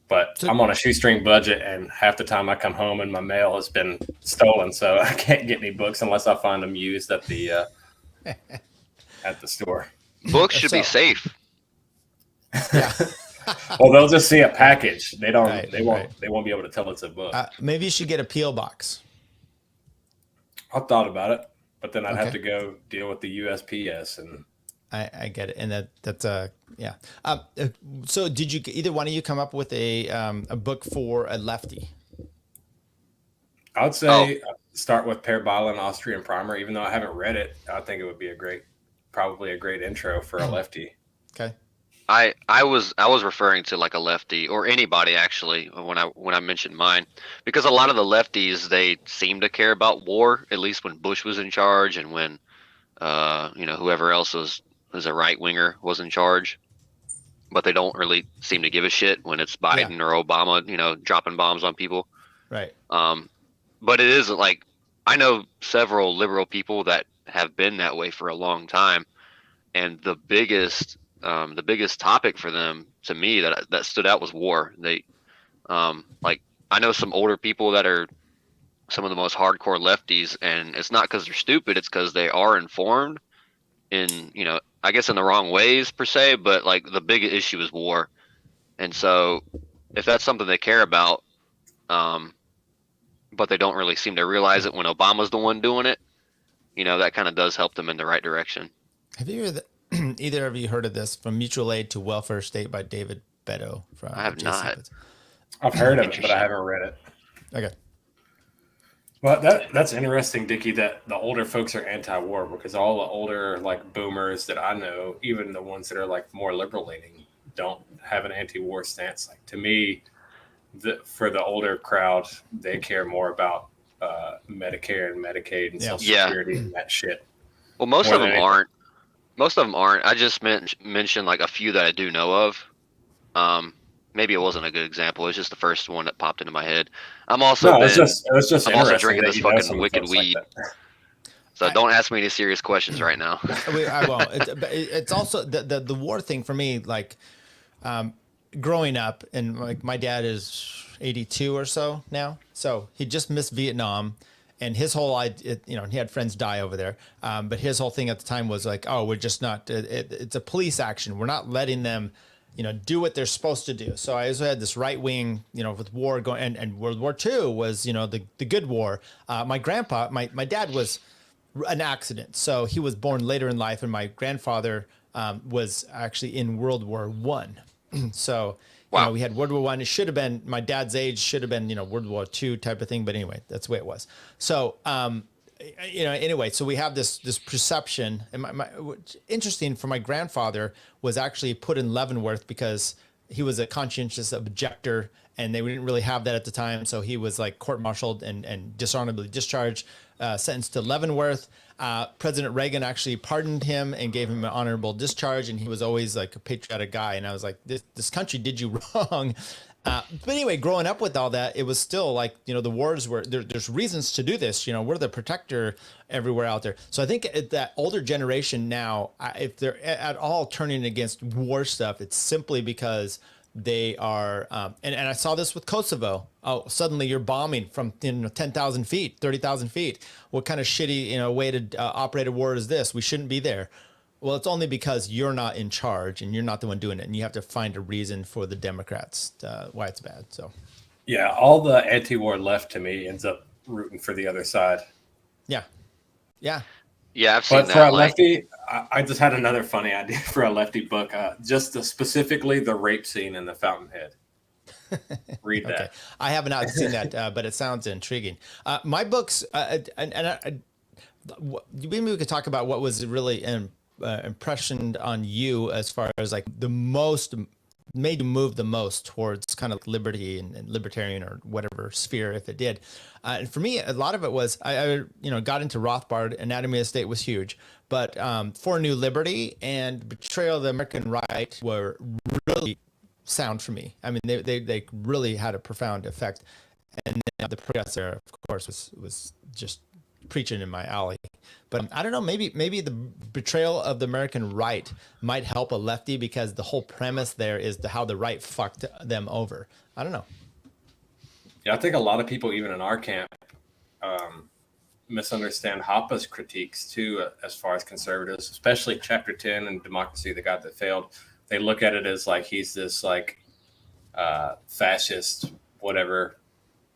But I'm on a shoestring budget, and half the time I come home and my mail has been stolen, so I can't get any books unless I find them used at the at the store. Books should be safe. Yeah. Well, they'll just see a package. They don't. Right, they won't be able to tell it's a book. Maybe you should get a P.O. box. I thought about it, but then I'd have to go deal with the USPS and. I get it, and that's yeah. So did you either one of you come up with a book for a lefty? I would say start with Per Byland Austrian Primer. Even though I haven't read it, I think it would be probably a great intro for a lefty. Okay. I was referring to like a lefty or anybody actually when I mentioned mine, because a lot of the lefties, they seem to care about war, at least when Bush was in charge and when whoever else was a right winger was in charge, but they don't really seem to give a shit when it's Biden or Obama, dropping bombs on people. Right. But it is like, I know several liberal people that have been that way for a long time. And the biggest topic for them, to me, that stood out was war. They, I know some older people that are some of the most hardcore lefties, and it's not because they're stupid, it's because they are informed, in, I guess in the wrong ways per se, but like the big issue is war. And so if that's something they care about, but they don't really seem to realize it when Obama's the one doing it, that kind of does help them in the right direction. Have you either of you heard of this, From Mutual Aid to Welfare State by David Beto? I have not. I've heard of it, but I haven't read it. Okay. Well, that's interesting, Dickie, that the older folks are anti-war, because all the older like boomers that I know, even the ones that are like more liberal leaning, don't have an anti-war stance. Like, to me, for the older crowd, they care more about Medicare and Medicaid and Social Security and that shit. Well, most of them aren't. Most of them aren't. I just mentioned like a few that I do know of. Maybe it wasn't a good example. It's just the first one that popped into my head. I'm also I'm also drinking this fucking wicked weed. Like, so don't ask me any serious questions right now. I won't. It's also the war thing for me. Like, growing up, and like my dad is 82 or so now, so he just missed Vietnam. And his whole, he had friends die over there. But his whole thing at the time was like, oh, we're just not, it's a police action. We're not letting them, do what they're supposed to do. So I also had this right wing, with war going, and World War II was, the good war. My grandpa, my dad was an accident. So he was born later in life, and my grandfather was actually in World War I. So, wow. We had World War I. It should have been, my dad's age should have been, World War II type of thing. But anyway, that's the way it was. So, anyway, so we have this perception. And what's interesting for my grandfather was actually put in Leavenworth because he was a conscientious objector, and they didn't really have that at the time. So he was like court-martialed and dishonorably discharged, sentenced to Leavenworth. President Reagan actually pardoned him and gave him an honorable discharge, and he was always like a patriotic guy. And I was like, this country did you wrong. But anyway, growing up with all that, it was still like, the wars were, there's reasons to do this. We're the protector everywhere out there. So I think that older generation now, if they're at all turning against war stuff, it's simply because they are, and I saw this with Kosovo. Oh, suddenly you're bombing from 10,000 feet, 30,000 feet. What kind of shitty, way to operate a war is this? We shouldn't be there. Well, it's only because you're not in charge and you're not the one doing it, and you have to find a reason for the Democrats why it's bad. So, yeah, all the anti-war left to me ends up rooting for the other side. Yeah. I've seen that. But for a lefty, I just had another funny idea for a lefty book. Specifically the rape scene in The Fountainhead. Read that. Okay. I have not seen that, but it sounds intriguing. My books, maybe we could talk about what was really impression on you as far as like the most made you move the most towards kind of liberty and libertarian or whatever sphere, if it did. And for me, a lot of it was I got into Rothbard. Anatomy of the State was huge, but For New Liberty and Betrayal of the American Right were really sound for me. I mean, they really had a profound effect. And then the Progressor, of course, was just preaching in my alley. But I don't know, maybe the Betrayal of the American Right might help a lefty, because the whole premise there is how the right fucked them over. I don't know. Yeah, I think a lot of people, even in our camp, misunderstand Hoppe's critiques too, as far as conservatives, especially Chapter 10 and Democracy, the God That Failed. They look at it as like he's this like fascist, whatever,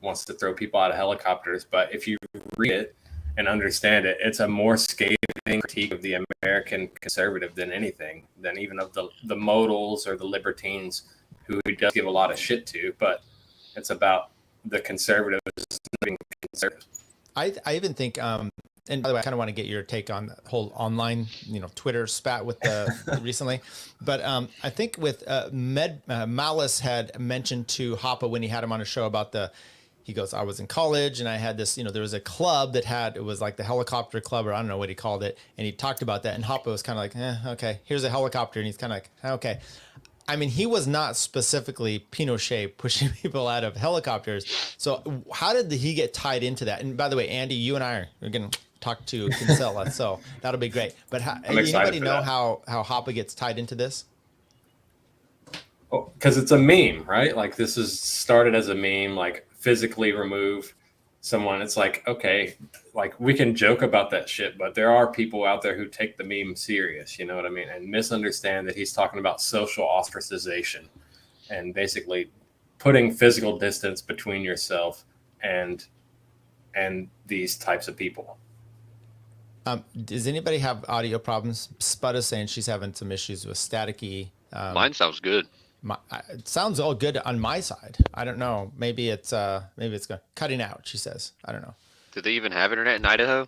wants to throw people out of helicopters. But if you read it and understand it, it's a more scathing critique of the American conservative than anything, than even of the modals or the libertines, who he does give a lot of shit to. But it's about the conservatives being conservative. I even think, and by the way, I kind of want to get your take on the whole online, Twitter spat with recently. But I think with Malice had mentioned to Hoppe when he had him on a show about he goes, I was in college and I had this, there was a club that it was like the helicopter club, or I don't know what he called it. And he talked about that. And Hoppe was kind of like, okay, here's a helicopter. And he's kind of like, okay. I mean, he was not specifically Pinochet pushing people out of helicopters. So how did he get tied into that? And by the way, Andy, you and I are going to talk to Kinsella, so that'll be great. But anybody know how Hoppe gets tied into this? Because it's a meme, right? Like, this is started as a meme, like physically remove someone, it's like, okay, like we can joke about that shit, but there are people out there who take the meme serious, you know what I mean, and misunderstand that he's talking about social ostracization and basically putting physical distance between yourself and these types of people. Does anybody have audio problems? Spud is saying she's having some issues with staticky. Mine sounds good. It sounds all good on my side. I don't know. Maybe it's cutting out. She says. I don't know. Do they even have internet in Idaho?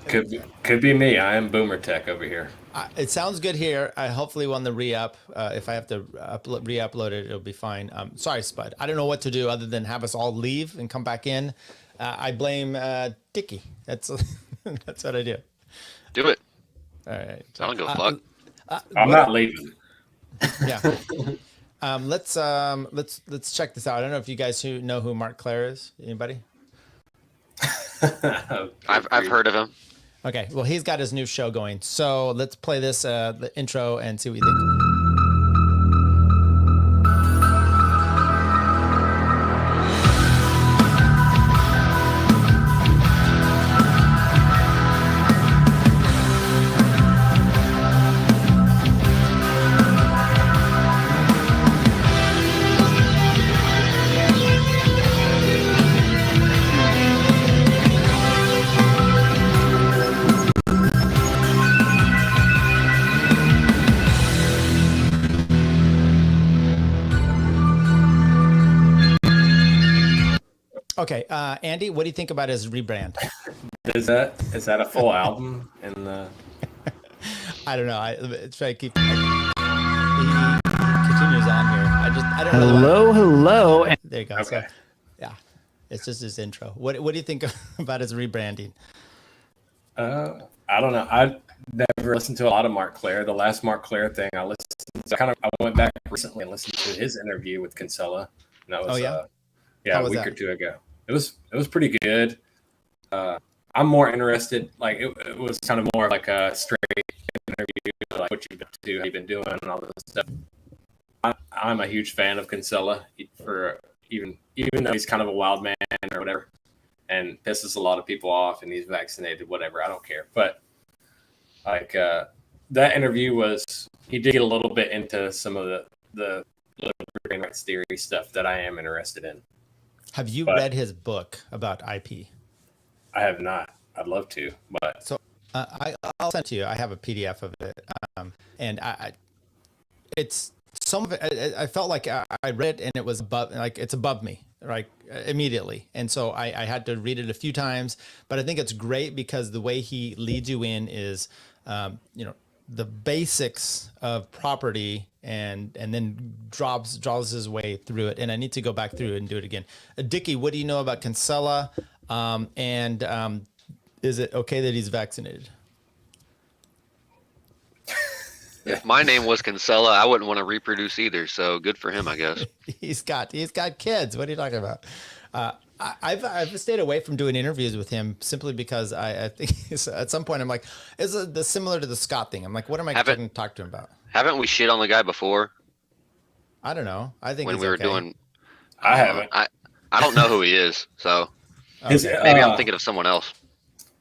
Could be me. I am boomer tech over here. It sounds good here. Hopefully, when the re-up, if I have to re-upload it, it'll be fine. Sorry, Spud. I don't know what to do other than have us all leave and come back in. I blame Dickie. That's that's what I do. Do it. All right. I don't give a fuck. I'm not leaving. Yeah. Let's check this out. I don't know if you guys know who Mark Claire is. Anybody? I've heard of him. Okay. Well, he's got his new show going. So let's play this the intro and see what you think. Okay, Andy, what do you think about his rebrand? Is that a full album? And I don't know. It's trying to keep. He continues on here. I don't know. Hello. There you go. Okay. So, yeah, it's just his intro. What do you think about his rebranding? I don't know. I never listened to a lot of Mark Claire. The last Mark Claire thing I listened to, I went back recently and listened to his interview with Kinsella. And that was a week or two ago. It was pretty good. I'm more interested. Like it was kind of more like a straight interview, like what you've been up to, how you've been doing, and all this stuff. I'm a huge fan of Kinsella for even though he's kind of a wild man or whatever, and pisses a lot of people off, and he's vaccinated, whatever. I don't care. But like that interview he did get a little bit into some of the libertarian rights theory stuff that I am interested in. Have you read his book about IP? I have not. I'd love to, but so I'll send it to you. I have a PDF of it, and it's some of it. I felt like I read it and it was it's above me, right, immediately, and so I had to read it a few times. But I think it's great because the way he leads you in is, the basics of property and then draws his way through it. And I need to go back through it and do it again. Dickie, what do you know about Kinsella? And is it okay that he's vaccinated? If my name was Kinsella, I wouldn't want to reproduce either. So good for him, I guess. He's got kids. What are you talking about? I've stayed away from doing interviews with him simply because I think at some point I'm like, is it similar to the Scott thing? I'm like, what am I going to talk to him about? Haven't we shit on the guy before? I don't know. I think when we were doing, I haven't. I don't know who he is, so maybe I'm thinking of someone else.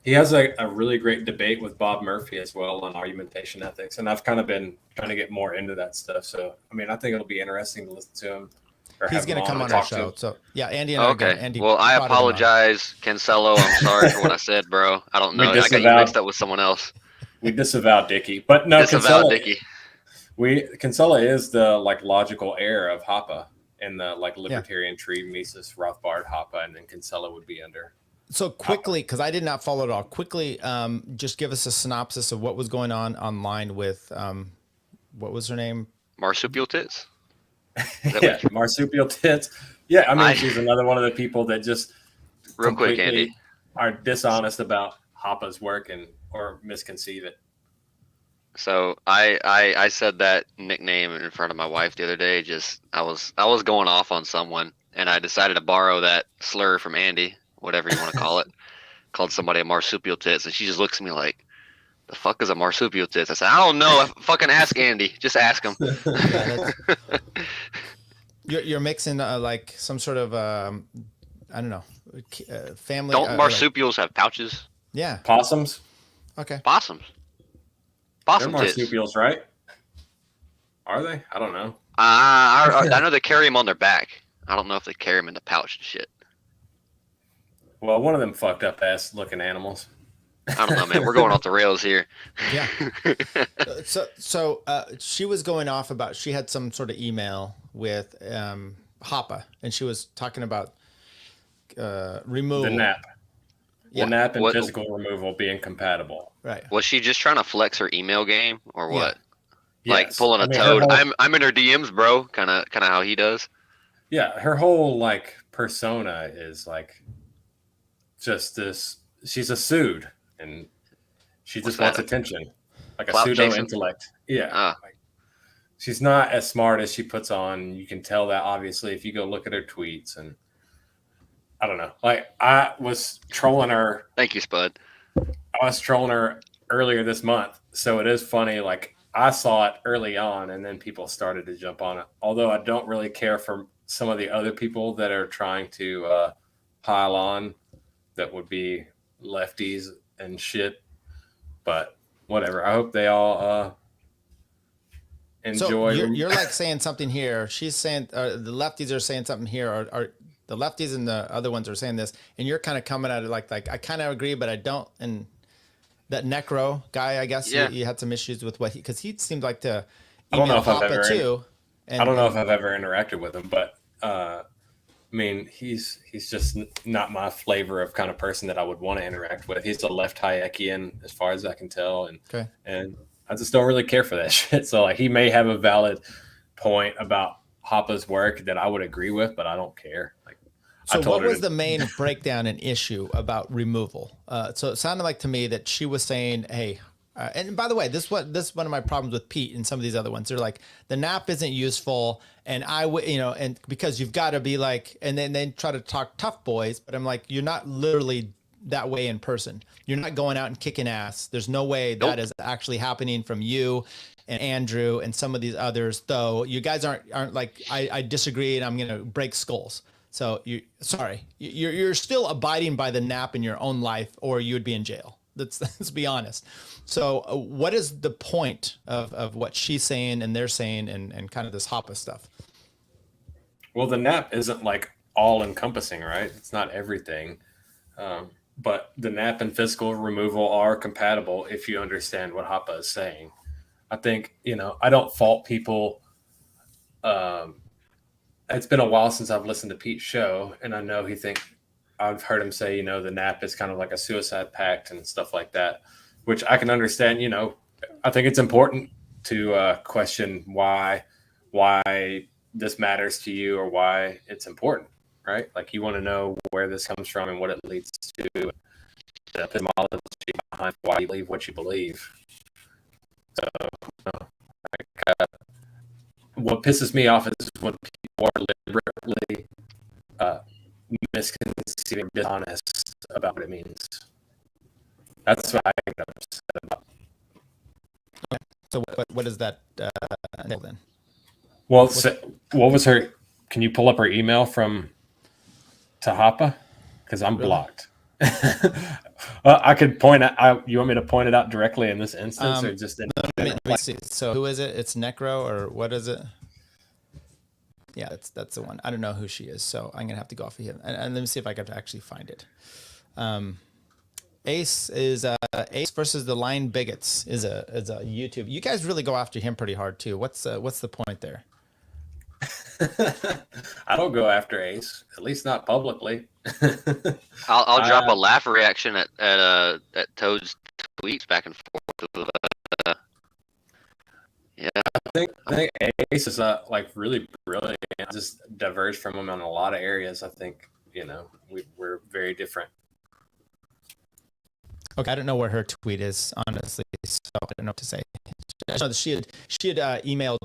He has a really great debate with Bob Murphy as well on argumentation ethics, and I've kind of been trying to get more into that stuff. So I mean, I think it'll be interesting to listen to him. He's going to come on our show. So yeah, Andy and I are going. Andy, well, I apologize, Cancello. I'm sorry for what I said, bro. I don't know. I got you mixed up with someone else. We disavow Dickie, but no, disavow Dickie. Kinsella is the logical heir of Hoppe in the libertarian tree. Mises, Rothbard, Hoppe, and then Kinsella would be under. So quickly, because I did not follow it all. Quickly, just give us a synopsis of what was going on online with what was her name? Marsupial Tits. Yeah, Marsupial Tits. Yeah, I mean, she's another one of the people that just real quick, Andy, are dishonest about Hoppe's work or misconceive it. So I said that nickname in front of my wife the other day. Just I was going off on someone, and I decided to borrow that slur from Andy, whatever you want to call it. Called somebody a marsupial tits, and she just looks at me like, "The fuck is a marsupial tits?" I said, "I don't know. Fucking ask Andy. Just ask him." You're mixing like some sort of I don't know, family. Don't marsupials have pouches? Yeah. Possums. Okay. Possums. They're Possum tits. marsupials, right? Are they? I don't know. I know they carry them on their back. I don't know if they carry them in the pouch and shit. Well, one of them fucked up ass looking animals. I don't know, man. We're going off the rails here. Yeah. So she was going off about, she had some sort of email with Hoppa, and she was talking about removal. The nap. Yeah. The nap and physical removal being compatible. Right. Was she just trying to flex her email game or what? Yeah. Like Yes. pulling a Toad. I'm in her DMs, bro. Kind of how he does. Yeah, her whole like persona is like just this. She's a sued, and she just wants attention, like a pseudo intellect. Yeah, like, she's not as smart as she puts on. You can tell that obviously if you go look at her tweets. And I don't know. Like I was trolling her. Thank you, Spud. I was trolling her earlier this month, so it is funny. Like I saw it early on, and then people started to jump on it. Although I don't really care for some of the other people that are trying to pile on, that would be lefties and shit. But whatever. I hope they all enjoy. So you're like saying something here. She's saying the lefties are saying something here, or the lefties and the other ones are saying this, and you're kind of coming at it like I kind of agree, but I don't. And that Necro guy, I guess you had some issues with what because he seemed like to email Hoppa too. I don't know if I've ever interacted with him, but I mean, he's just not my flavor of kind of person that I would want to interact with. He's a left Hayekian, as far as I can tell, and I just don't really care for that shit. So like, he may have a valid point about Hoppa's work that I would agree with, but I don't care. Like, so what was the main breakdown and issue about removal? So it sounded like to me that she was saying, hey. And by the way, this is one of my problems with Pete and some of these other ones. They're like, the nap isn't useful, and and because you've got to be like, and then they try to talk tough boys, but I'm like, you're not literally that way in person. You're not going out and kicking ass. There's no way that is actually happening from you and Andrew and some of these others. Though you guys aren't like, I disagree, and I'm gonna break skulls. So you're still abiding by the nap in your own life, or you would be in jail. Let's be honest. So what is the point of what she's saying and they're saying and kind of this Hoppa stuff? Well, the nap isn't like all encompassing, right? It's not everything. But the nap and physical removal are compatible if you understand what Hoppa is saying. I think, I don't fault people. It's been a while since I've listened to Pete's show, and I know I've heard him say, the nap is kind of like a suicide pact and stuff like that, which I can understand. I think it's important to question why this matters to you or why it's important, right? Like, you want to know where this comes from and what it leads to, the etymology behind why you believe what you believe. So, what pisses me off is when people are deliberately misconceiving or dishonest about what it means. That's what I get upset about. Okay. So what is that then? Well, what was her? Can you pull up her email from Hoppa? Because I'm blocked. I could point out. You want me to point it out directly in this instance, or just in? Let me see. So who is it? It's Necro, or what is it? Yeah, that's the one. I don't know who she is, so I'm gonna have to go off of him. And let me see if I can actually find it. Ace is Ace versus the Line Bigots is a YouTube. You guys really go after him pretty hard too. What's the point there? I don't go after Ace, at least not publicly. I'll drop a laugh reaction at Toad's tweets back and forth. Yeah, I think Ace is like really brilliant. Just diverged from him in a lot of areas. I think we're very different. Okay, I don't know where her tweet is, honestly, so I don't know what to say. She had emailed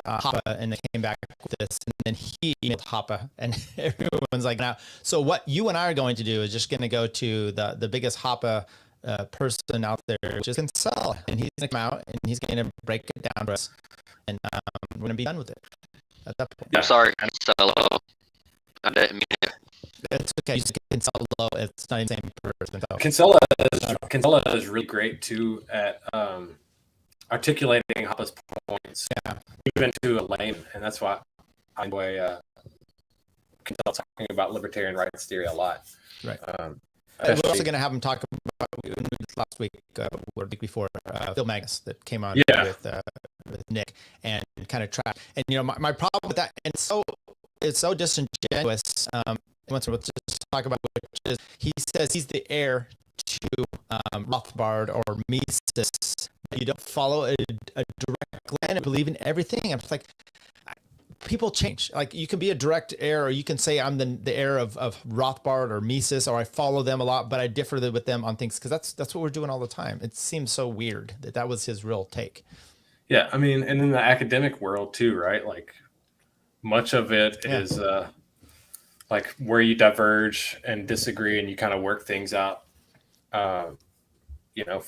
Hoppa, and they came back with this, and then he emailed Hoppa, and everyone's like, now. So what you and I are going to do is just going to go to the biggest Hoppa person out there, which is Consell, and he's going to come out and he's going to break it down for us, and we're going to be done with it at that point. I'm sorry, Consell. I didn't mean it. It's okay. You just Kinsella, it's not the same person. So. Kinsella is really great too at articulating Hobbs' points, even to a layman, and that's why I enjoy Kinsella talking about libertarian rights theory a lot. Right. We're also going to have him talk about last week or the week before Phil Magnus that came on with Nick and kind of track. And my problem with that, and it's so disingenuous. Once we'll just talk about which is he says he's the heir to Rothbard or Mises. You don't follow a direct line and believe in everything. I'm just like, people change. Like you can be a direct heir, or you can say I'm the heir of Rothbard or Mises, or I follow them a lot, but I differ with them on things because that's what we're doing all the time. It seems so weird that was his real take. Yeah, I mean, and in the academic world too, right? Like much of it is like where you diverge and disagree, and you kind of work things out,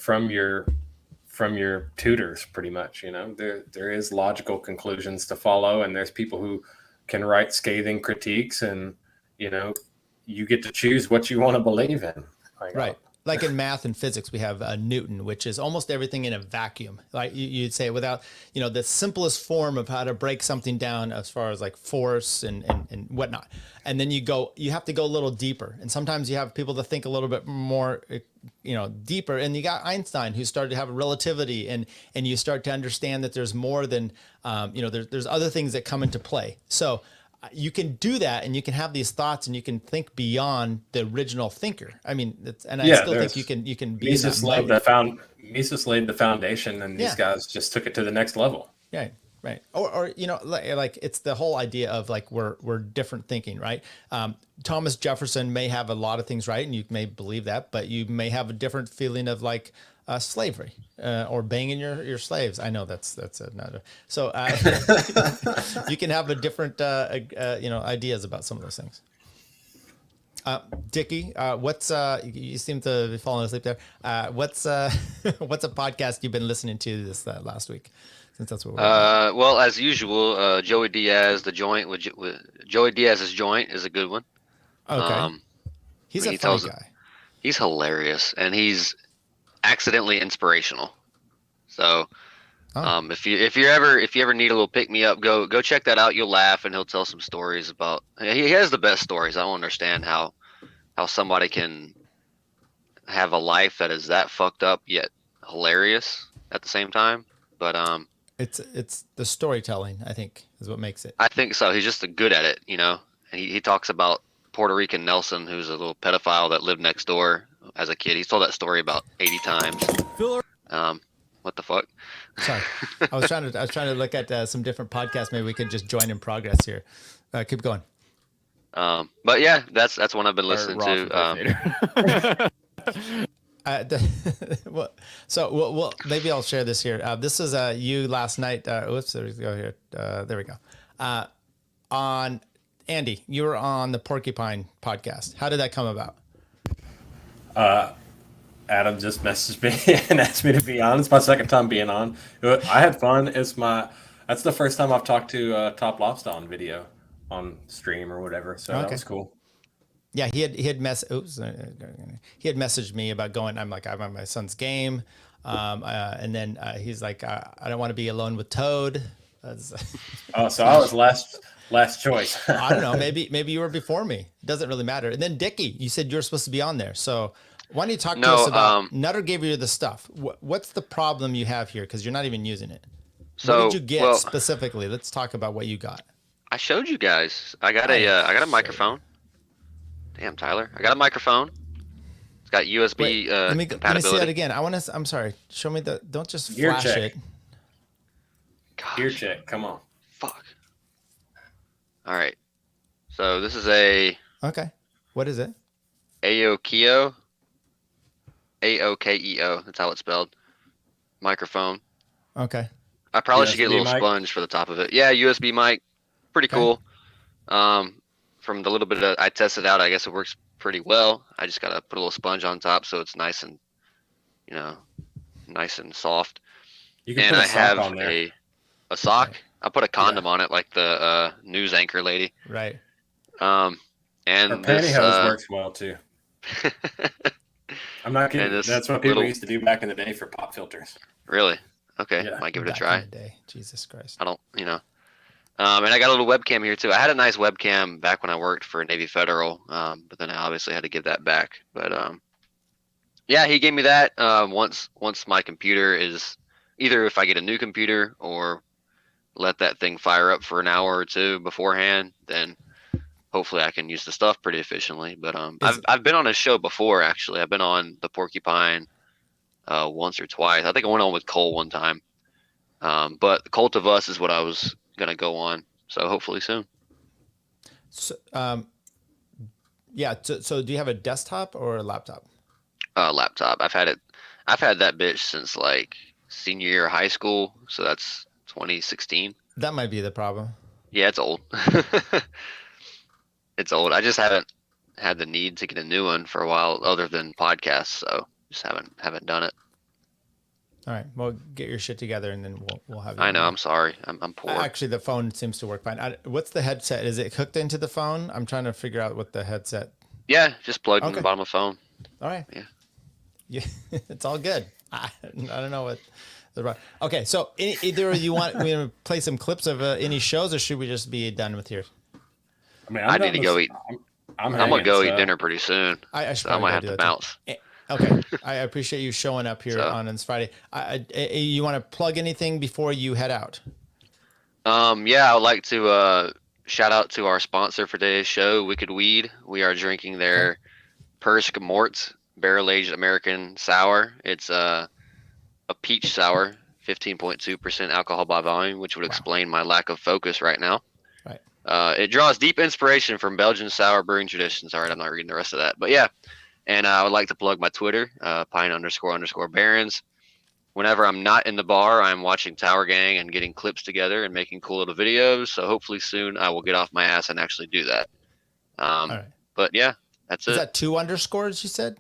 from your tutors, pretty much. There is logical conclusions to follow, and there's people who can write scathing critiques, and you get to choose what you want to believe in. Right. Like in math and physics, we have Newton, which is almost everything in a vacuum. Like you'd say without, the simplest form of how to break something down as far as like force and whatnot. And then you have to go a little deeper. And sometimes you have people that think a little bit more, deeper. And you got Einstein, who started to have relativity, and you start to understand that there's more than, there's other things that come into play. So you can do that, and you can have these thoughts, and you can think beyond the original thinker. I mean, I still think you can be. Mises laid the foundation, and these guys just took it to the next level. Yeah, right. Or like it's the whole idea of like we're different thinking, right? Thomas Jefferson may have a lot of things right, and you may believe that, but you may have a different feeling of like slavery or banging your slaves. I know that's another. So you can have a different ideas about some of those things. Dickie, what's you seem to be falling asleep there. What's a podcast you've been listening to this last week? Since that's what we're well, as usual, Joey Diaz, the joint with Joey Diaz's joint is a good one. Okay. He's a funny guy. He's hilarious, and he's accidentally inspirational. So if you ever need a little pick me up, go check that out. You'll laugh, and he'll tell some stories about. He has the best stories. I don't understand how somebody can have a life that is that fucked up yet hilarious at the same time. But it's the storytelling, I think, is what makes it. I think so. He's just good at it, And he talks about Puerto Rican Nelson, who's a little pedophile that lived next door as a kid. He's told that story about 80 times. What the fuck? Sorry, I was trying to look at some different podcasts. Maybe we could just join in progress here. Keep going. But yeah, that's one I've been listening to. Well, maybe I'll share this here. This is you last night. Oops, there we go here. There we go. On Andy, you were on the Porcupine podcast. How did that come about? Adam just messaged me and asked me to be on. It's my second time being on. I had fun. That's the first time I've talked to Top Lobster on video, on stream or whatever. So that was cool. Yeah, he had messaged me about going. I'm like, I'm at my son's game, and then he's like, I don't want to be alone with Toad. So I was last choice. I don't know. Maybe you were before me. It doesn't really matter. And then Dickie, you said you're supposed to be on there. So why don't you talk to us about? Nutter gave you the stuff. What's the problem you have here? Because you're not even using it. So what did you get specifically? Let's talk about what you got. I showed you guys. I got a microphone. Damn, Tyler. I got a microphone. It's got USB compatibility. Let me see that again. I'm sorry. Show me the. Don't just Gear flash check. it. Gosh. Gear check. Come on. Fuck. All right. So this is a. Okay. What is it? Aokeo. AOKEO. That's how it's spelled. Microphone. Okay. I probably USB should get a little mic? sponge for the top of it. Yeah, USB mic. Pretty cool. From the little bit that I tested out, I guess it works pretty well. I just gotta put a little sponge on top so it's nice and, nice and soft. You can and put a I sock have on there. a sock. I put a condom on it like the news anchor lady. Right. And Or this pantyhose works well too. I'm not kidding. this That's what people little- used to do back in the day for pop filters. Really? Okay, Yeah. might give it a Back try. in the day. Jesus Christ. I don't, and I got a little webcam here too. I had a nice webcam back when I worked for Navy Federal, but then I obviously had to give that back. But yeah, he gave me that. Once my computer is either if I get a new computer or let that thing fire up for an hour or two beforehand, then hopefully I can use the stuff pretty efficiently. But I've been on a show before actually. I've been on the Porcupine once or twice. I think I went on with Cole one time. But the Cult of Us is what I was gonna go on. So hopefully soon. So, yeah. So do you have a desktop or a laptop? Laptop. I've had that bitch since like senior year of high school. So that's 2016. That might be the problem. Yeah, it's old. It's old. I just haven't had the need to get a new one for a while, other than podcasts. So just haven't done it. All right. Well, get your shit together, and then we'll have. I know. I'm sorry. I'm poor. Actually, the phone seems to work fine. What's the headset? Is it hooked into the phone? I'm trying to figure out what the headset. Yeah, just plugged in the bottom of the phone. All right. Yeah. Yeah, it's all good. I don't know what. Okay, so either of you want we to play some clips of any shows, or should we just be done with here? I mean, I need to go eat. I'm gonna go eat dinner pretty soon. I so I might have to bounce. Okay, I appreciate you showing up here on this Friday. You want to plug anything before you head out? Yeah, I would like to shout out to our sponsor for today's show, Wicked Weed. We are drinking their Persk Mort barrel-aged American sour. It's a peach sour, 15.2% alcohol by volume, which would explain my lack of focus right now. Right. It draws deep inspiration from Belgian sour brewing traditions. All right, I'm not reading the rest of that, but yeah. And I would like to plug my Twitter, Pine__Barons. Whenever I'm not in the bar, I'm watching Tower Gang and getting clips together and making cool little videos. So hopefully soon I will get off my ass and actually do that. All right. But yeah, that's it. Is that 2 underscores you said?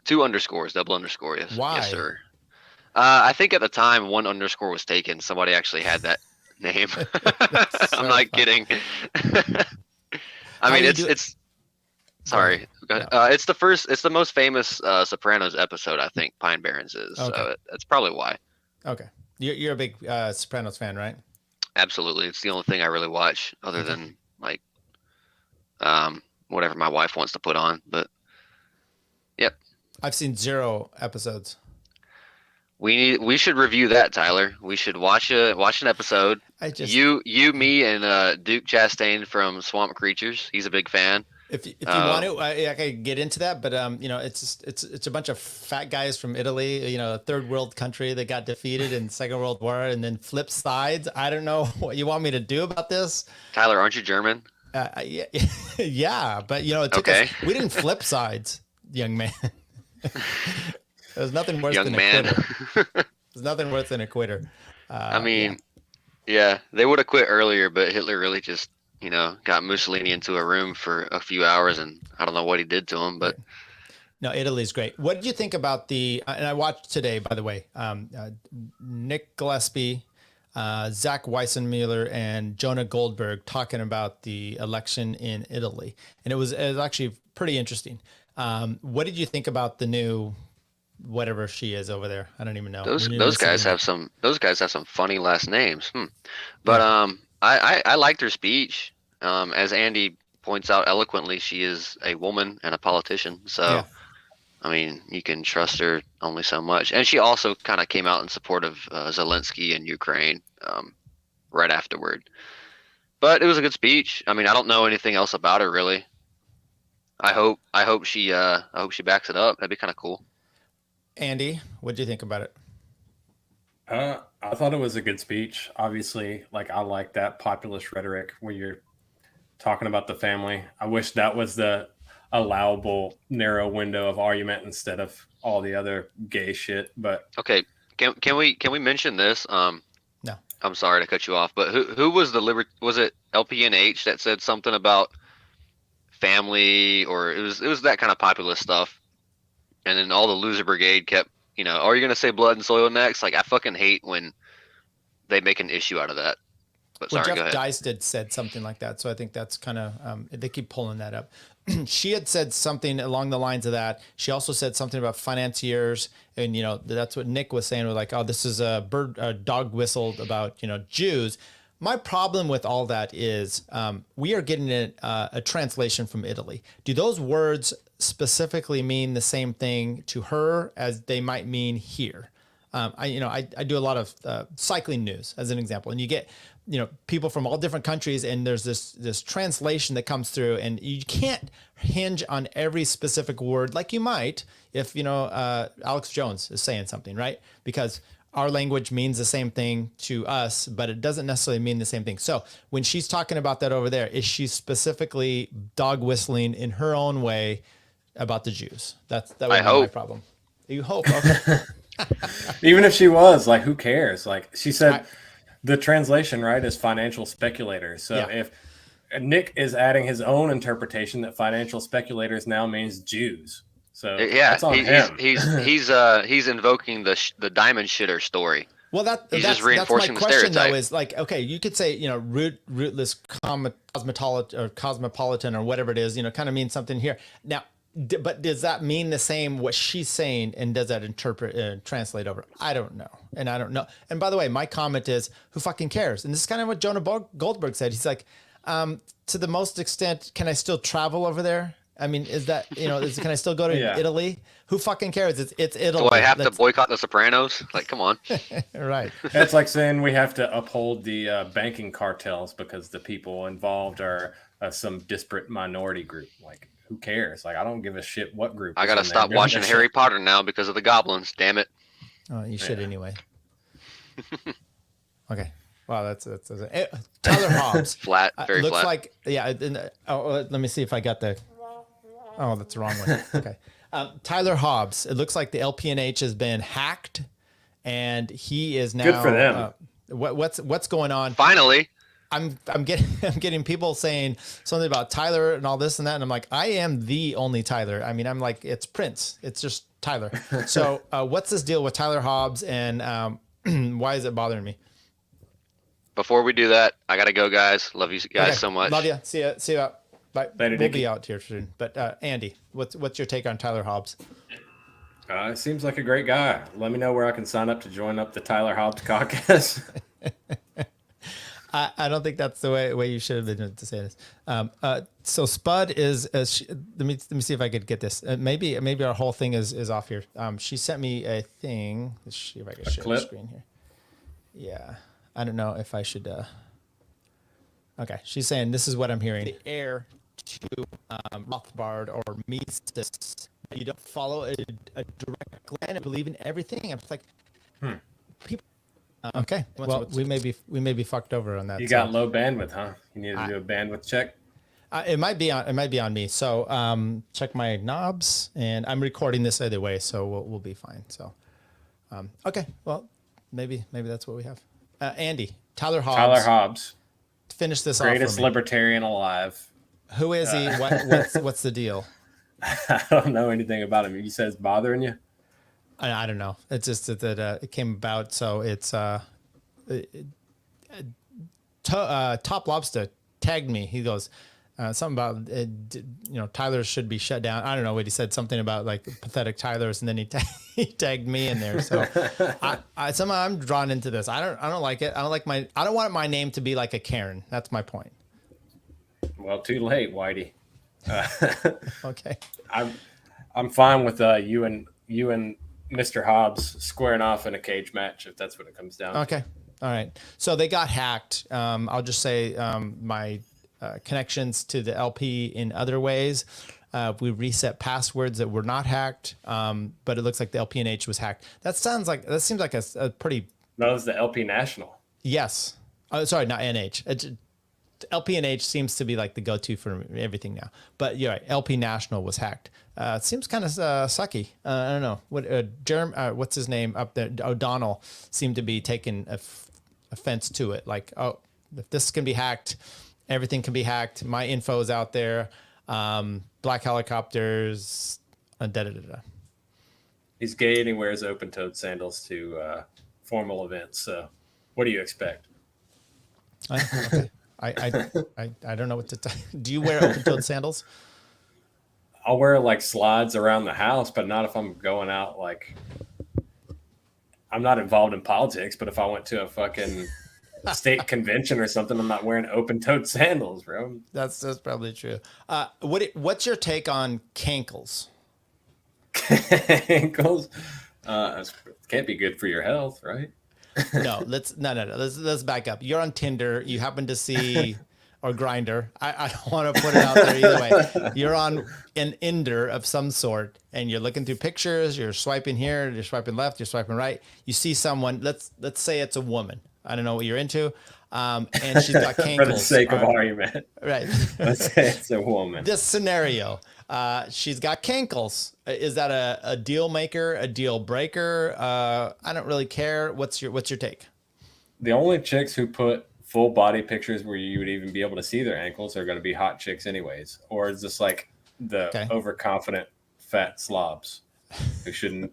2 underscores, double underscore, yes. Why? Yes, sir. I think at the time 1 underscore was taken. Somebody actually had that name. I'm not kidding. I mean, it's sorry. It's the most famous Sopranos episode, I think, Pine Barrens is. Okay. So that's probably why. Okay. You're a big Sopranos fan, right? Absolutely. It's the only thing I really watch other than like whatever my wife wants to put on. But yep. I've seen 0 episodes. We should review that, Tyler. We should watch an episode. You, me, and Duke Chastain from Swamp Creatures. He's a big fan. If you want to, I can get into that, but it's a bunch of fat guys from Italy, a third world country that got defeated in Second World War and then flipped sides. I don't know what you want me to do about this. Tyler, aren't you German? Yeah, but it took us. We didn't flip sides, young man. There's nothing worse than a quitter. There's nothing worse than a quitter. I mean, yeah, they would have quit earlier, but Hitler really just, got Mussolini into a room for a few hours, and I don't know what he did to him, but. No, Italy's great. What did you think about and I watched today, by the way, Nick Gillespie, Zach Weissenmuller, and Jonah Goldberg talking about the election in Italy. And it was actually pretty interesting. What did you think about the new whatever she is over there? I don't even know. Those guys have some funny last names. But I liked her speech. As Andy points out eloquently, she is a woman and a politician. So, I mean, you can trust her only so much. And she also kind of came out in support of Zelensky and Ukraine right afterward. But it was a good speech. I mean, I don't know anything else about her really. I hope she backs it up. That'd be kind of cool. Andy, what do you think about it? I thought it was a good speech. Obviously, I like that populist rhetoric where you're talking about the family. I wish that was the allowable narrow window of argument instead of all the other gay shit. But okay, can we mention this? No, I'm sorry to cut you off, but who was was it LPNH that said something about family, or it was that kind of populist stuff? And then all the loser brigade kept, are you going to say blood and soil next? I fucking hate when they make an issue out of that. But sorry, Jeff go ahead. Dysted said something like that. So I think that's kind of, they keep pulling that up. she had said something along the lines of that. She also said something about financiers, and that's what Nick was saying. We're like, oh, this is a dog whistled about Jews. My problem with all that is we are getting a translation from Italy. Do those words specifically mean the same thing to her as they might mean here? I do a lot of cycling news as an example, and you get people from all different countries, and there's this translation that comes through, and you can't hinge on every specific word like you might if Alex Jones is saying something, right? Because our language means the same thing to us, but it doesn't necessarily mean the same thing. So when she's talking about that over there, is she specifically dog whistling in her own way about the Jews? That would be my problem. You hope. Okay. Even if she was, like, who cares? Like she said, the translation, right, is financial speculators. So if Nick is adding his own interpretation that financial speculators now means Jews. So that's on him. He's invoking the diamond shitter story. Well, he's just reinforcing my the question, stereotype. though, is like, okay, you could say, rootless cosmopolitan or whatever it is, kind of means something here. Now, but does that mean the same what she's saying, and does that translate over? I don't know, and I don't know. And by the way, my comment is, who fucking cares? And this is kind of what Jonah Goldberg said. He's like, to the most extent, can I still travel over there? I mean, is that, can I still go to Italy? Who fucking cares? It's Italy. Do I have to boycott the Sopranos? Like, come on. Right. That's like saying we have to uphold the banking cartels because the people involved are some disparate minority group. Like, who cares? Like, I don't give a shit what group. I got to stop watching Harry Potter now because of the goblins. Damn it. Oh, you should anyway. Okay. Wow, that's Tyler Hobbs. Flat, very looks flat. Let me see if I got the. Oh, that's the wrong one. Okay. Tyler Hobbs. It looks like the LPNH has been hacked, and he is now. Good for them. What's going on? Finally. I'm getting people saying something about Tyler and all this and that, and I'm like, I am the only Tyler. I mean, I'm like, it's Prince. It's just Tyler. So what's this deal with Tyler Hobbs, and why is it bothering me? Before we do that, I gotta go, guys. Love you guys so much. Love you. See you out. Bye. Later, we'll Dickie. be out here soon. But Andy, what's your take on Tyler Hobbs? It seems like a great guy. Let me know where I can sign up to join up the Tyler Hobbs caucus. I don't think that's the way you should have been to say this. So Spud is. Let me see if I could get this. Maybe our whole thing is off here. She sent me a thing. Let's see if I can share the screen here. Yeah, I don't know if I should. Okay, she's saying this is what I'm hearing. The heir to Rothbard or Mises. You don't follow a direct line and believe in everything. I'm just like, people. Okay, well, we may be fucked over on that. You got low bandwidth, huh? You need to do a bandwidth check. It might be on me. So check my knobs, and I'm recording this either way, so we'll be fine. So, okay, well, maybe that's what we have. Andy, Tyler Hobbs. Finish this off. Greatest libertarian alive. Who is he? What's the deal? I don't know anything about him. You said it's bothering you? I don't know. It's just that it came about. So it's Top Lobster tagged me. He goes something about Tyler should be shut down. I don't know what he said. Something about like pathetic Tylers, and then he tagged me in there. So somehow I'm drawn into this. I don't like it. I don't want my name to be like a Karen. That's my point. Well, too late, Whitey. Okay. I'm fine with you and Mr. Hobbs squaring off in a cage match if that's what it comes down to. Okay. All right. So they got hacked. I'll just say my connections to the LP in other ways. We reset passwords that were not hacked, but it looks like the LPNH was hacked. That seems like a pretty. No, it was the LP National. Yes. Oh, sorry, not NH. LPNH seems to be like the go-to for everything now. But you're right. LP National was hacked. It seems kind of sucky. I don't know. What's his name up there? O'Donnell seemed to be taking offense to it. Like, oh, if this can be hacked, everything can be hacked. My info is out there. Black helicopters. He's gay and he wears open-toed sandals to formal events. So, what do you expect? Okay. I don't know what to tell. Do you wear open-toed sandals? I'll wear like slides around the house, but not if I'm going out. Like, I'm not involved in politics, but if I went to a fucking state convention or something, I'm not wearing open-toed sandals, bro. That's probably true. What's your take on cankles? Cankles? Can't be good for your health, right? No. Let's back up. You're on Tinder. You happen to see, or Grinder. I don't want to put it out there either way. You're on an Inder of some sort, and you're looking through pictures. You're swiping here. You're swiping left. You're swiping right. You see someone. Let's say it's a woman. I don't know what you're into. And she's got cankles. For the sake of argument. Right. Let's say it's a woman. This scenario, she's got cankles. Is that a deal maker, a deal breaker? I don't really care. What's your take? The only chicks who put full body pictures where you would even be able to see their ankles are going to be hot chicks anyways. Or is this like the overconfident fat slobs who shouldn't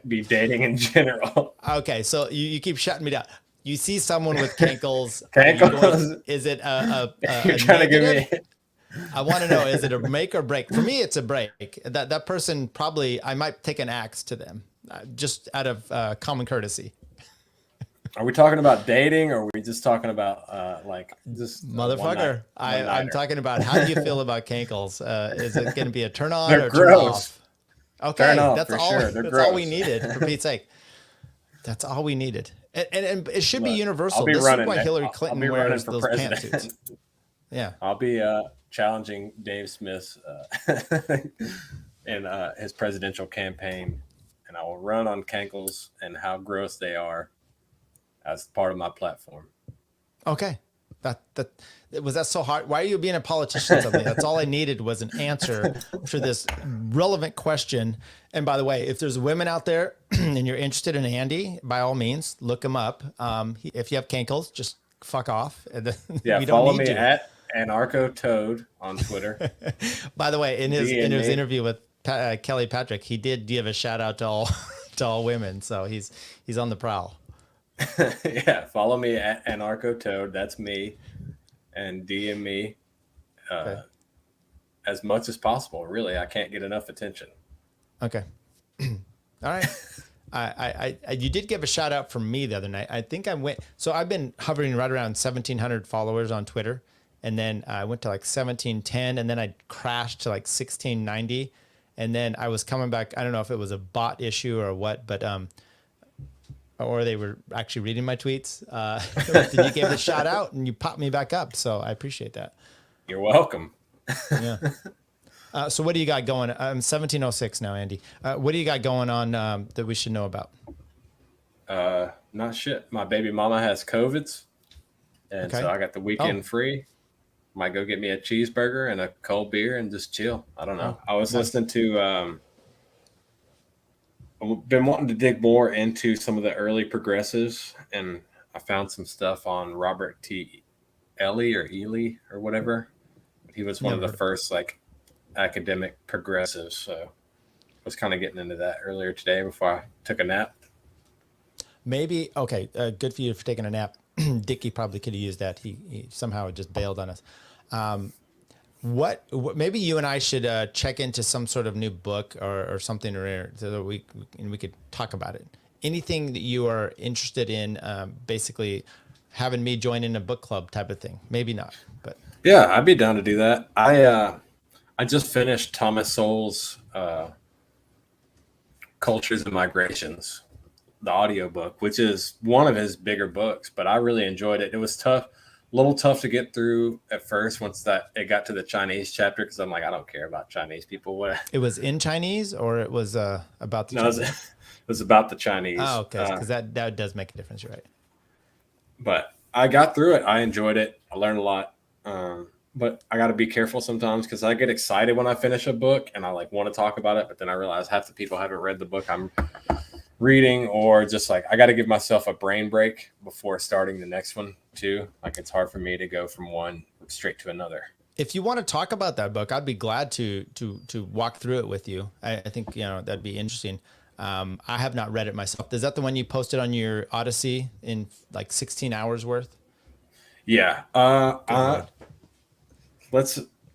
be dating in general? Okay, so you keep shutting me down. You see someone with cankles. Is it You're trying to give me. I want to know, is it a make or break? For me, it's a break. That person probably, I might take an axe to them, just out of common courtesy. Are we talking about dating, or are we just talking about like just motherfucker? I'm talking about, how do you feel about cankles? Is it going to be a turn on They're or gross. turn off? Okay, turn off, that's for all. Sure. That's all we needed, for Pete's sake. That's all we needed. And it should be universal. This is why Hillary Clinton wears those pantsuits. Yeah. I'll be challenging Dave Smith in his presidential campaign, and I will run on cankles and how gross they are as part of my platform. Okay. Was that so hard? Why are you being a politician? Something that's all I needed was an answer for this relevant question. And by the way, if there's women out there and you're interested in Andy, by all means, look him up. If you have cankles, just fuck off. Yeah, follow me at Anarcho Toad on Twitter. By the way, in his interview with Kelly Patrick, he did give a shout out to all women, so he's on the prowl. Yeah, follow me at Anarcho Toad. That's me, and DM me as much as possible. Really, I can't get enough attention. Okay. All right. You did give a shout out from me the other night. I think I went. So I've been hovering right around 1,700 followers on Twitter, and then I went to like 1,710, and then I crashed to like 1,690, and then I was coming back. I don't know if it was a bot issue or what, but or they were actually reading my tweets. You gave the shout out and you popped me back up. So I appreciate that. You're welcome. Yeah. So what do you got going? I'm 1706 now, Andy. What do you got going on that we should know about? Not shit. My baby mama has COVIDs. And so I got the weekend free. Might go get me a cheeseburger and a cold beer and just chill. I don't know. I was listening to I've been wanting to dig more into some of the early progressives, and I found some stuff on Robert T. Ely or whatever. He was one of the first like academic progressives. So I was kind of getting into that earlier today before I took a nap. Maybe. Okay. Good for you for taking a nap. Dickie probably could have used that. He somehow just bailed on us. What maybe you and I should check into some sort of new book or something, or so that we could talk about it. Anything that you are interested in, basically having me join in a book club type of thing. Maybe not, but yeah, I'd be down to do that. I just finished Thomas Sowell's Cultures and Migrations, the audiobook, which is one of his bigger books, but I really enjoyed it. It was tough. A little tough to get through at first once it got to the Chinese chapter, because I'm like, I don't care about Chinese people. What? It was in Chinese, or it was about the Chinese? It was about the Chinese. Oh, okay, because that does make a difference. You're right. But I got through it. I enjoyed it. I learned a lot. But I got to be careful sometimes, because I get excited when I finish a book and I like want to talk about it, but then I realize half the people haven't read the book I'm reading, or just like I got to give myself a brain break before starting the next one too. Like it's hard for me to go from one straight to another. If you want to talk about that book, I'd be glad to walk through it with you. I think that'd be interesting. I have not read it myself. Is that the one you posted on your Odysee in like 16 hours worth? Yeah.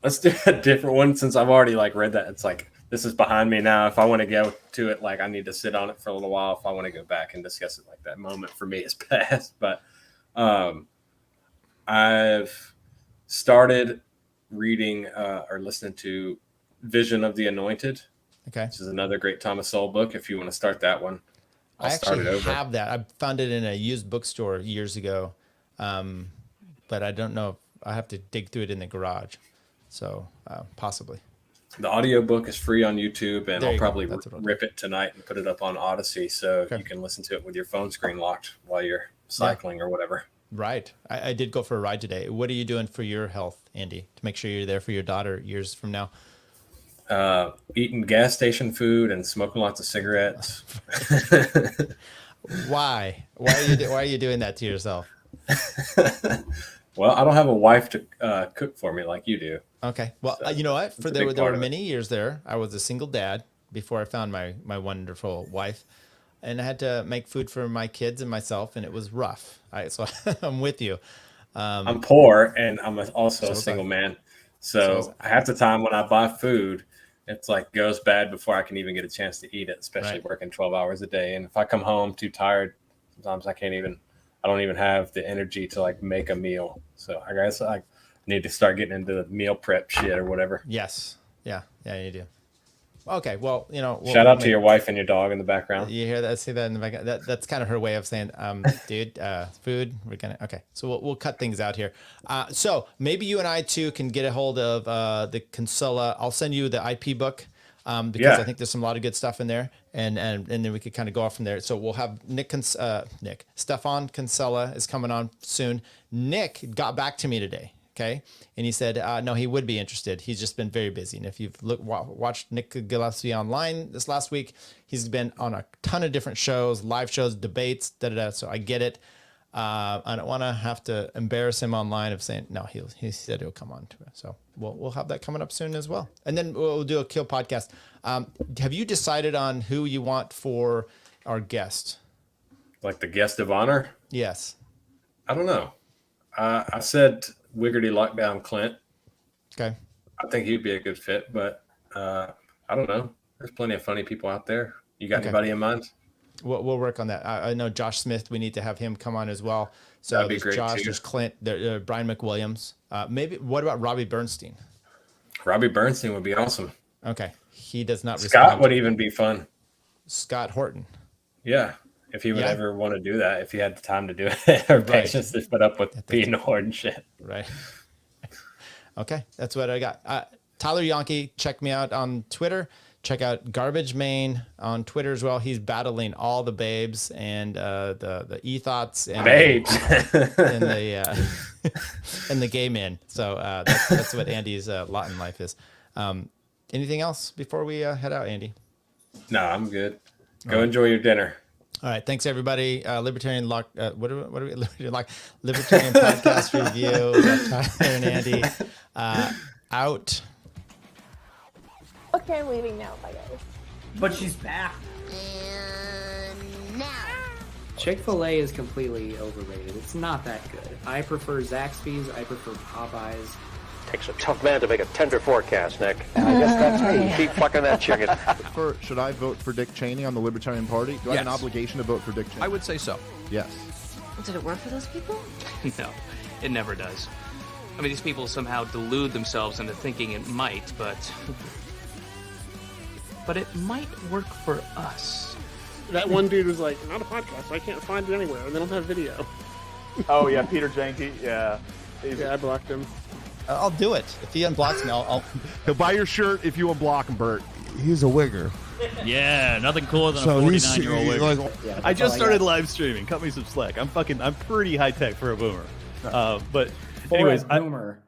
let's do a different one since I've already like read that. It's like this is behind me now. If I want to go to it, like I need to sit on it for a little while. If I want to go back and discuss it, like that moment for me is past. But I've started reading or listening to Vision of the Anointed. Okay, this is another great Thomas Sowell book. If you want to start that one, I actually have that. I found it in a used bookstore years ago, but I don't know. I have to dig through it in the garage, so possibly. The audiobook is free on YouTube, and I'll probably go. rip it tonight and put it up on Odysee, so you can listen to it with your phone screen locked while you're cycling or whatever. Right. I did go for a ride today. What are you doing for your health, Andy, to make sure you're there for your daughter years from now? Eating gas station food and smoking lots of cigarettes. Why? Why are you doing that to yourself? Well, I don't have a wife to cook for me like you do. Okay. Well, so, you know what? There were many years there. I was a single dad before I found my wonderful wife, and I had to make food for my kids and myself, and it was rough. So I'm with you. I'm poor, and I'm also a single man. So half the time when I buy food, it's like goes bad before I can even get a chance to eat it, especially working 12 hours a day. And if I come home too tired, sometimes I don't even have the energy to like make a meal. So I guess I need to start getting into the meal prep shit or whatever. Yes. Yeah, you do. Okay, well, shout out to your wife and your dog in the background. You hear that? See that in the background? That's kind of her way of saying, dude, food. Okay. So we'll cut things out here. So maybe you and I too can get a hold of the Kinsella. I'll send you the IP book because I think there's a lot of good stuff in there, and then we could kind of go off from there. So we'll have Stefan Kinsella is coming on soon. Nick got back to me today. Okay. And he said, no, he would be interested. He's just been very busy. And if you've watched Nick Gillespie online this last week, he's been on a ton of different shows, live shows, debates, So I get it. I don't want to have to embarrass him online of saying, no, he said he'll come on to it. So we'll have that coming up soon as well. And then we'll do a Kill podcast. Have you decided on who you want for our guest? Like the guest of honor? Yes. I don't know. I said Wiggerty Lockdown Clint. Okay. I think he'd be a good fit, but I don't know. There's plenty of funny people out there. You got anybody in mind? We'll work on that. I know Josh Smith. We need to have him come on as well. So that'd be great Josh, too. There's Clint, Brian McWilliams. Maybe. What about Robbie Bernstein? Robbie Bernstein would be awesome. Okay. He does not. Scott would even be fun. Scott Horton. Yeah. If he would ever want to do that, if he had the time to do it, or patience to put up with being ignored and shit. Right. Okay, that's what I got. Tyler Yonke, check me out on Twitter. Check out Garbage Main on Twitter as well. He's battling all the babes and the e-thoughts and babes and the and the gay men. So that's what Andy's lot in life is. Anything else before we head out, Andy? No, I'm good. Go enjoy your dinner. All right, thanks everybody. Libertarian Lock. What are we? Libertarian podcast review. We got Tyler and Andy out. Okay, I'm leaving now. Bye, guys. But she's back. And now. Chick-fil-A is completely overrated. It's not that good. I prefer Zaxby's. I prefer Popeyes. Takes a tough man to make a tender forecast, Nick. And I guess that's me. Keep fucking that chicken. Should I vote for Dick Cheney on the Libertarian Party? Do I have an obligation to vote for Dick Cheney? I would say so. Yes. Did it work for those people? No, it never does. I mean, these people somehow delude themselves into thinking it might, but it might work for us. That one dude was like, not a podcast. I can't find it anywhere. And they don't have video. Oh, yeah, Peter Janke. Yeah. Yeah, I blocked him. I'll do it. If he unblocks me, I'll... He'll buy your shirt if you unblock him, Bert. He's a wigger. Yeah, nothing cooler than a 49-year-old wigger. I just started live streaming. Cut me some slack. I'm pretty high tech for a boomer. But anyways, boomer.